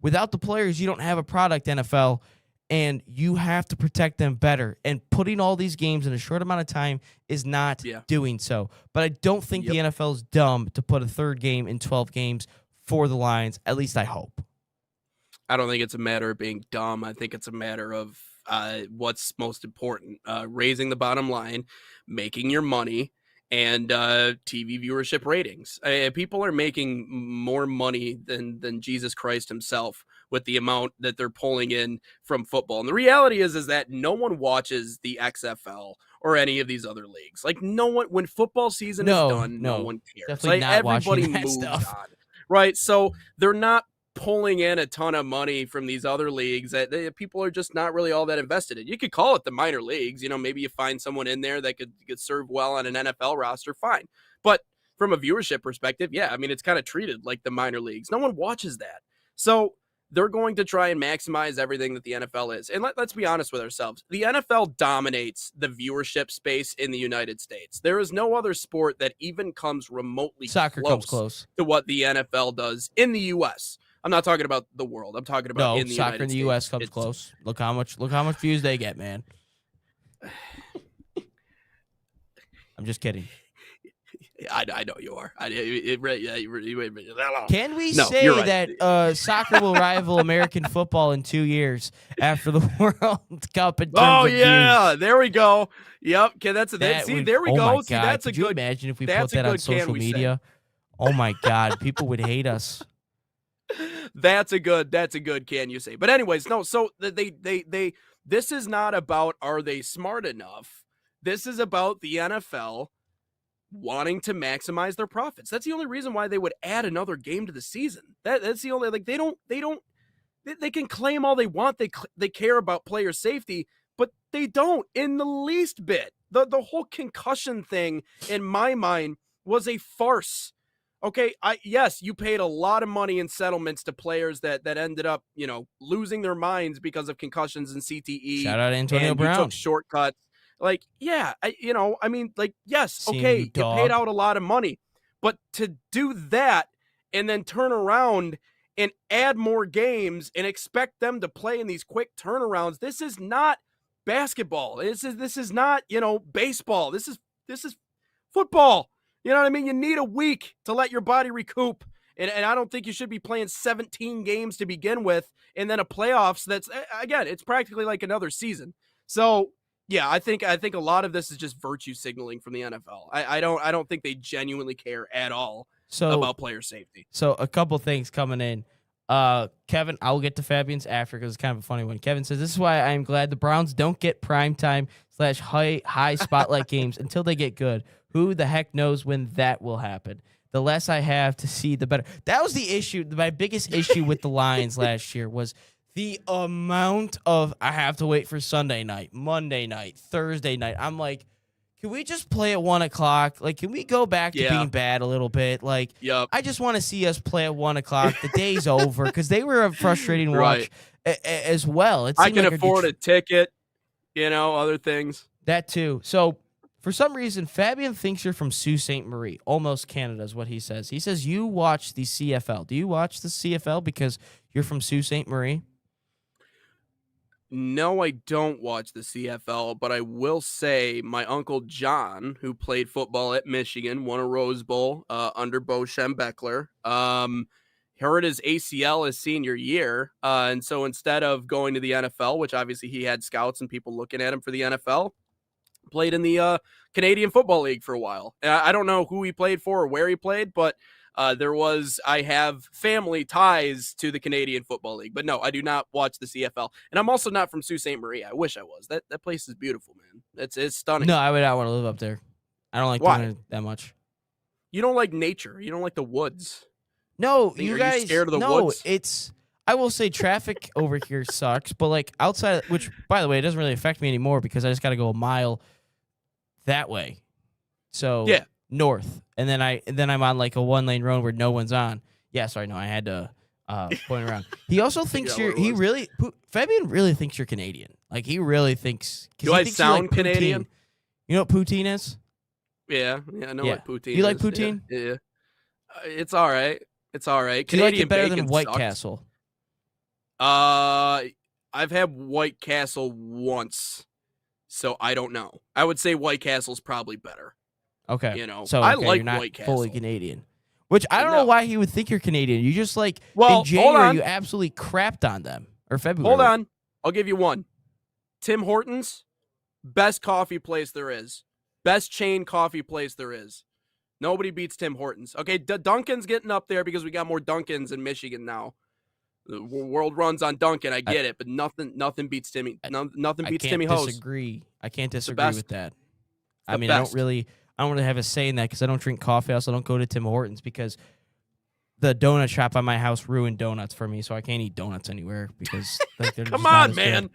without the players, you don't have a product, NFL, and you have to protect them better. And putting all these games in a short amount of time is not doing so. But I don't think the NFL is dumb to put a third game in 12 games for the Lions. At least I hope. I don't think it's a matter of being dumb. I think it's a matter of what's most important: raising the bottom line, making your money, and TV viewership ratings. People are making more money than Jesus Christ himself with the amount that they're pulling in from football. And the reality is that no one watches the XFL or any of these other leagues. Like, no one, when football season is done, no one cares. Definitely not everybody watching that moves stuff. on. Right? So they're not pulling in a ton of money from these other leagues that people are just not really all that invested in. You could call it the minor leagues. Maybe you find someone in there that could serve well on an NFL roster, fine. But from a viewership perspective, it's kind of treated like the minor leagues. No one watches that. So they're going to try and maximize everything that the NFL is. And let's be honest with ourselves. The NFL dominates the viewership space in the United States. There is no other sport that even comes remotely close to what the NFL does in the U.S. I'm not talking about the world. I'm talking about in the soccer United in the States. U.S. comes close. Look how much views they get, man. I'm just kidding. I know you are. Can we say that soccer will rival American football in 2 years after the World Cup? Views? There we go. Yep. Okay, there we go. My God. See, that's Could a good. You imagine if we put that on social media? Oh my God, people would hate us. That's a good can you say. But anyways, no, so this is not about are they smart enough. This is about the NFL wanting to maximize their profits. That's the only reason why they would add another game to the season. That's the only, like, they can claim all they want. They care about player safety, but they don't in the least bit. The whole concussion thing, in my mind, was a farce. Okay, yes, you paid a lot of money in settlements to players that ended up, losing their minds because of concussions and CTE. Shout out Antonio and Brown. You took shortcuts. Like, yeah, yes, Seeing okay, you, you dog. paid out a lot of money, but to do that and then turn around and add more games and expect them to play in these quick turnarounds, this is not basketball. This is not, baseball. This is football. You know what I mean? You need a week to let your body recoup. And I don't think you should be playing 17 games to begin with, and then a playoffs that's, again, it's practically like another season. So, yeah, I think a lot of this is just virtue signaling from the NFL. I don't think they genuinely care at all about player safety. So a couple things coming in. Kevin, I'll get to Fabian's after because it's kind of a funny one. Kevin says, this is why I am glad the Browns don't get primetime / high spotlight games until they get good. Who the heck knows when that will happen? The less I have to see, the better. That was the issue. My biggest issue with the Lions last year was the amount of I have to wait for Sunday night, Monday night, Thursday night. I'm like, can we just play at 1 o'clock? Like, can we go back to being bad a little bit? Like, I just want to see us play at 1 o'clock. The day's over because they were a frustrating watch as well. I can afford a ticket, other things. That too. So, for some reason, Fabian thinks you're from Sault Ste. Marie, almost Canada is what he says. He says you watch the CFL. Do you watch the CFL because you're from Sault Ste. Marie? No, I don't watch the CFL, but I will say my Uncle John, who played football at Michigan, won a Rose Bowl under Bo Schembechler, hurt his ACL his senior year. And so instead of going to the NFL, which obviously he had scouts and people looking at him for the NFL, played in the Canadian Football League for a while. I don't know who he played for or where he played, but I have family ties to the Canadian Football League. But no, I do not watch the CFL. And I'm also not from Sault Ste. Marie. I wish I was. That place is beautiful, man. It's stunning. No, I would not want to live up there. I don't like doing it that much. You don't like nature. You don't like the woods. No, you guys. You scared of the woods? It's. I will say traffic over here sucks, but like outside, which by the way, it doesn't really affect me anymore because I just got to go a mile that way. So north, and then I'm on like a 1-lane road where no one's on. Yeah, sorry, no, I had to point around. He also thinks Fabian really thinks you're Canadian. Like he really thinks. Do I sound like Canadian? You know what poutine is? Yeah, I know what poutine is. You like poutine? Yeah. It's all right. It's all right. Do you like Canadian it better than bacon White sucks. Castle? I've had White Castle once, so I don't know. I would say White Castle's probably better. Okay. So I like you're not White Castle. fully Canadian. Which I don't know why he would think you're Canadian. You just in hold January on. you absolutely crapped on them. Or February. Hold on. I'll give you one. Tim Hortons, best coffee place there is. Best chain coffee place there is. Nobody beats Tim Hortons. Okay, Dunkin's getting up there because we got more Dunkins in Michigan now. The world runs on Dunkin'. I get it, but nothing beats Timmy. Nothing beats Timmy Hose. I can't disagree with that. I mean, best. I don't really have a say in that because I don't drink coffee. I also don't go to Tim Hortons because the donut shop on my house ruined donuts for me, so I can't eat donuts anywhere because they're come just on, not as man.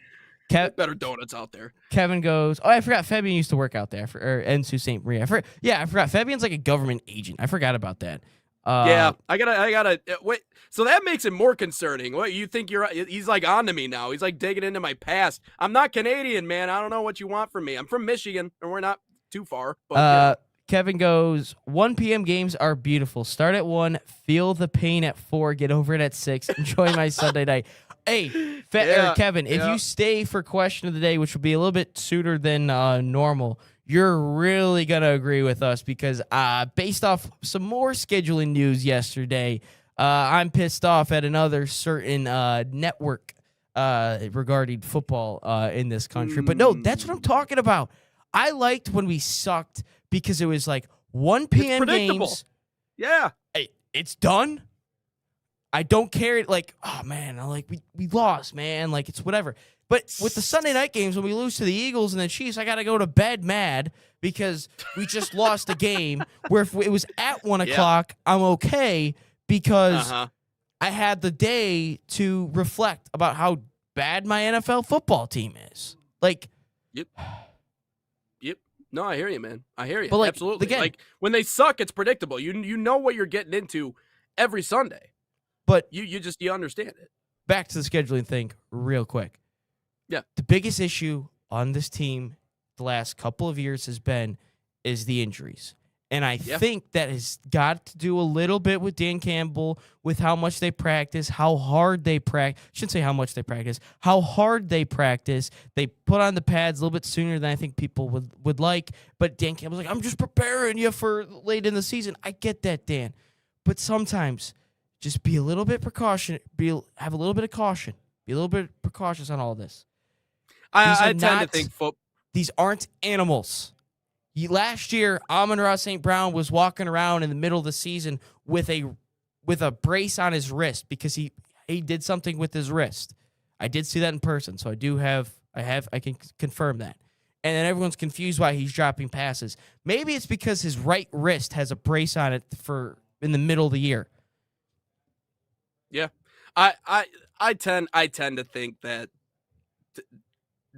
Good. Better donuts out there. Kevin goes, I forgot Fabian used to work out there in Sault Ste. Marie. I forgot. Fabian's like a government agent. I forgot about that. I gotta wait. So that makes it more concerning. What you think he's like on to me now. He's like digging into my past. I'm not Canadian, man. I don't know what you want from me. I'm from Michigan, and we're not too far. But Kevin goes, 1 p.m. games are beautiful. Start at 1, feel the pain at 4, get over it at 6. Enjoy my Sunday night. Hey, Kevin, if you stay for question of the day, which will be a little bit sooner than normal, you're really going to agree with us because based off some more scheduling news yesterday, I'm pissed off at another certain network regarding football in this country. But no, that's what I'm talking about. I liked when we sucked because it was like 1 p.m. games. Yeah. Hey, it's done. I don't care. Like, oh, man, we lost, man. Like, it's whatever. But with the Sunday night games, when we lose to the Eagles and the Chiefs, I got to go to bed mad because we just lost a game where if it was at 1 o'clock, I'm okay because I had the day to reflect about how bad my NFL football team is. Like, Yep. No, I hear you, man. I hear you. But, like, Absolutely. again, Like when they suck, it's predictable. You know what you're getting into every Sunday. But you understand it. back to the scheduling thing real quick. Yeah. The biggest issue on this team the last couple of years is the injuries. And I think that has got to do a little bit with Dan Campbell, with how much they practice, how hard they practice. I shouldn't say how much they practice, how hard they practice. They put on the pads a little bit sooner than I think people would like. But Dan Campbell's like, I'm just preparing you for late in the season. I get that, Dan. But sometimes just be a little bit have a little bit of caution. Be a little bit precautious on all this. I tend to think these aren't animals. Last year, Amon-Ra St. Brown was walking around in the middle of the season with a brace on his wrist because he did something with his wrist. I did see that in person, so I can confirm that. And then everyone's confused why he's dropping passes. Maybe it's because his right wrist has a brace on it in the middle of the year. Yeah, I tend to think that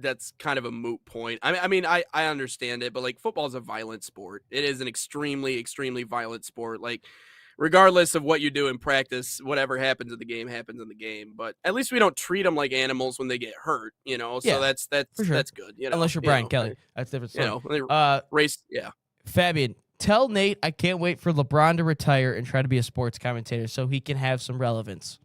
that's kind of a moot point. I mean, I understand it, but like football is a violent sport. It is an extremely, extremely violent sport. Like, regardless of what you do in practice, whatever happens in the game happens in the game. But at least we don't treat them like animals when they get hurt, you know. So that's for sure. That's good. You know? Unless you're Brian Kelly, that's different. Race. Yeah. Fabian, tell Nate I can't wait for LeBron to retire and try to be a sports commentator so he can have some relevance.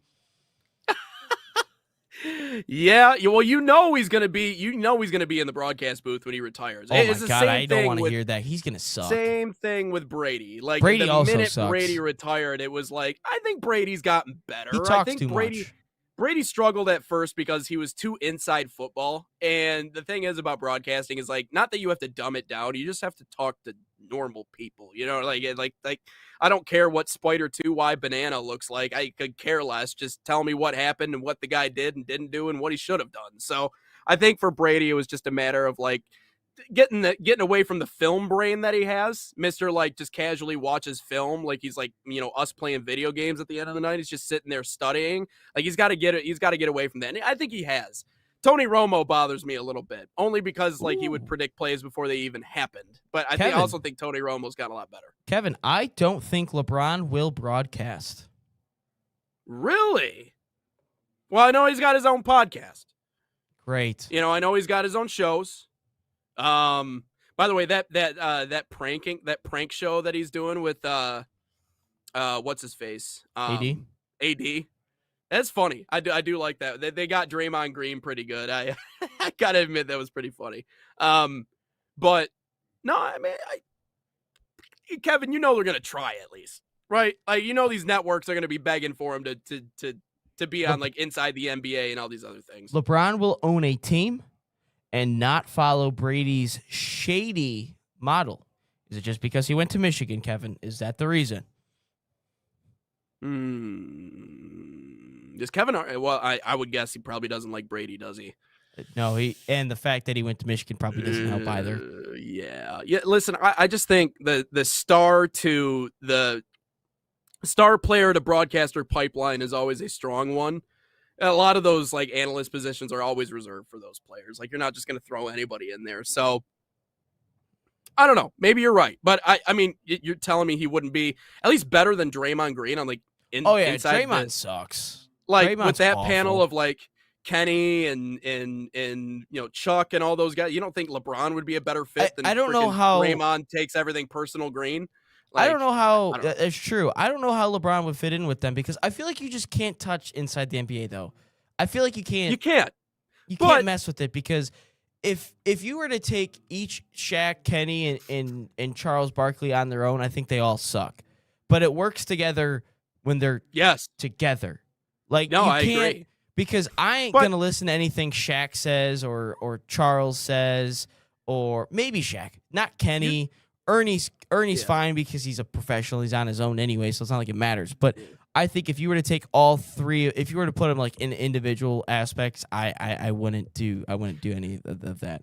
Yeah, well, he's gonna be in the broadcast booth when he retires. Oh my God, I don't want to hear that. He's gonna suck. Same thing with Brady. Like Brady the also minute sucks. Brady retired, it was like I think Brady's gotten better. He talks I think too much. Brady struggled at first because he was too inside football. And the thing is about broadcasting is like not that you have to dumb it down, you just have to talk to normal people. You know, like I don't care what Spider 2Y banana looks like. I could care less. Just tell me what happened and what the guy did and didn't do and what he should have done. So I think for Brady, it was just a matter of like getting away from the film brain that he has. Mr. like just casually watches film. Like he's like, you know, us playing video games at the end of the night. He's just sitting there studying. Like he's got to get away from that. And I think he has. Tony Romo bothers me a little bit, only because like he would predict plays before they even happened. But I also think Tony Romo's got a lot better. Kevin, I don't think LeBron will broadcast. Really? Well, I know he's got his own podcast. Great. You know, I know he's got his own shows. By the way, that prank show that he's doing with what's his face? AD. That's funny. I do like that. They got Draymond Green pretty good. I gotta admit that was pretty funny. But no, I mean, Kevin, you know they're gonna try at least, right? Like you know these networks are gonna be begging for him to be on like Inside the NBA and all these other things. LeBron will own a team and not follow Brady's shady model. Is it just because he went to Michigan, Kevin? Is that the reason? Does Kevin? Well, I would guess he probably doesn't like Brady, does he? No, and the fact that he went to Michigan probably doesn't help either. Yeah. Listen, I just think the star player to broadcaster pipeline is always a strong one. A lot of those like analyst positions are always reserved for those players. Like you're not just going to throw anybody in there. So I don't know. Maybe you're right, but I mean, you're telling me he wouldn't be at least better than Draymond Green on like inside Draymond sucks. Like Draymond's with that awful. panel of like Kenny and you know Chuck and all those guys, you don't think LeBron would be a better fit than I don't know how Draymond takes everything personal green? Like, I don't know how it's true. I don't know how LeBron would fit in with them because I feel like you just can't touch inside the NBA though. I feel like you can't. You can't. You can't mess with it because if you were to take each Shaq, Kenny, and Charles Barkley on their own, I think they all suck. But it works together when they're together. Like no, you I can't, agree. Because I ain't gonna listen to anything Shaq says or Charles says or maybe Shaq, not Kenny. Ernie's fine because he's a professional. He's on his own anyway, so it's not like it matters. But I think if you were to take all three, if you were to put them like in individual aspects, I wouldn't do any of that.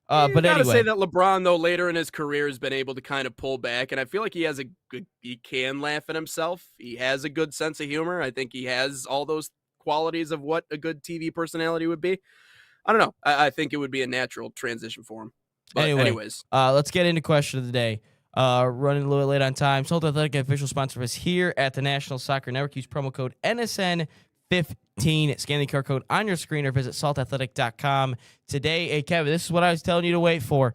But gotta anyway, say that LeBron though later in his career has been able to kind of pull back, and I feel like he can laugh at himself. He has a good sense of humor. I think he has all those qualities of what a good TV personality would be. I don't know. I think it would be a natural transition for him. But anyway, anyways, let's get into question of the day. Running a little late on time. Salt Athletic, official sponsor of us here at the National Soccer Network. Use promo code NSN15. Scan the QR code on your screen or visit saltathletic.com today. Hey, Kevin, this is what I was telling you to wait for.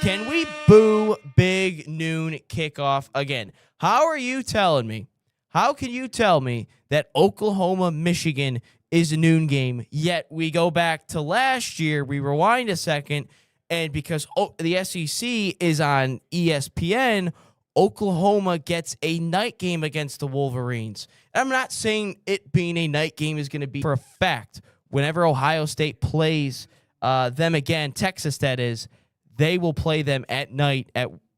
Can we boo Big Noon kickoff again? How are you telling me? How can you tell me that Oklahoma, Michigan is a noon game, yet we go back to last year, we rewind a second, and because the SEC is on ESPN, Oklahoma gets a night game against the Wolverines. I'm not saying it being a night game is going to be for a fact. Whenever Ohio State plays them again, Texas that is, they will play them at night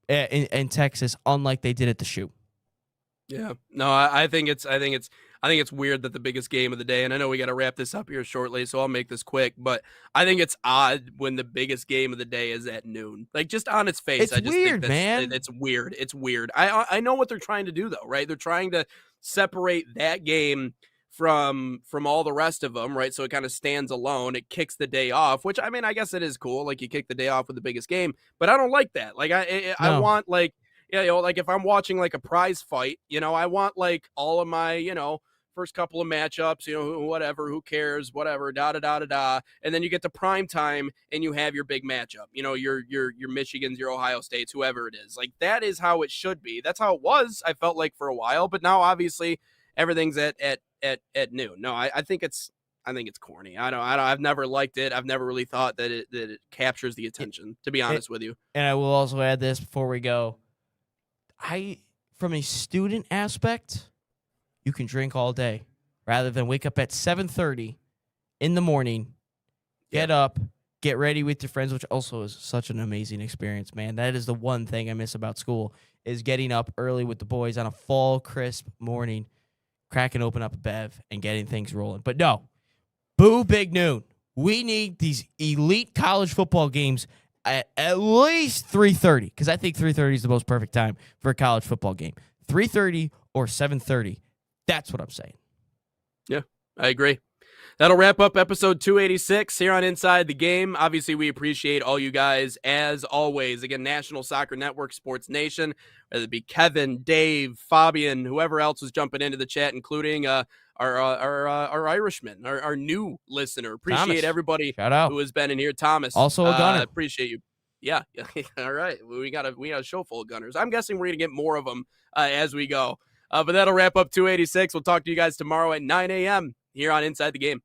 in Texas, unlike they did at the Shoe. Yeah, no, I think it's weird that the biggest game of the day, and I know we got to wrap this up here shortly, so I'll make this quick, but I think it's odd when the biggest game of the day is at noon. Like, just on its face, It's I just weird, think man. it's weird. It's weird. I know what they're trying to do though, right? They're trying to separate that game from all the rest of them, right? So it kind of stands alone. It kicks the day off, which I mean, I guess it is cool. Like, you kick the day off with the biggest game, but I don't like that. Like, I No. want, like, yeah, like if I'm watching like a prize fight, I want like all of my, first couple of matchups, whatever, who cares, whatever, da. And then you get to prime time and you have your big matchup, your Michigans, your Ohio States, whoever it is. Like, that is how it should be. That's how it was, I felt like, for a while, but now obviously everything's at noon. No, I think it's corny. I've never liked it. I've never really thought that it captures the attention, to be honest with you. And I will also add this before we go. From a student aspect, you can drink all day rather than wake up at 7:30 in the morning, get up, get ready with your friends, which also is such an amazing experience, man. That is the one thing I miss about school, is getting up early with the boys on a fall, crisp morning, cracking open up a bev and getting things rolling. But no, boo Big Noon. We need these elite college football games at least 3:30, because I think 3:30 is the most perfect time for a college football game. 3:30 or 7:30. That's what I'm saying. Yeah, I agree. That'll wrap up episode 286 here on Inside the Game. Obviously, we appreciate all you guys, as always. Again, National Soccer Network, Sports Nation, whether it be Kevin, Dave, Fabian, whoever else was jumping into the chat, including our Irishman, our new listener. Appreciate Thomas. everybody Shout out. who has been in here. Thomas, Also a gunner. Appreciate you. Yeah. All right. We got a show full of gunners. I'm guessing we're gonna get more of them as we go. But that'll wrap up 286. We'll talk to you guys tomorrow at 9 a.m. here on Inside the Game.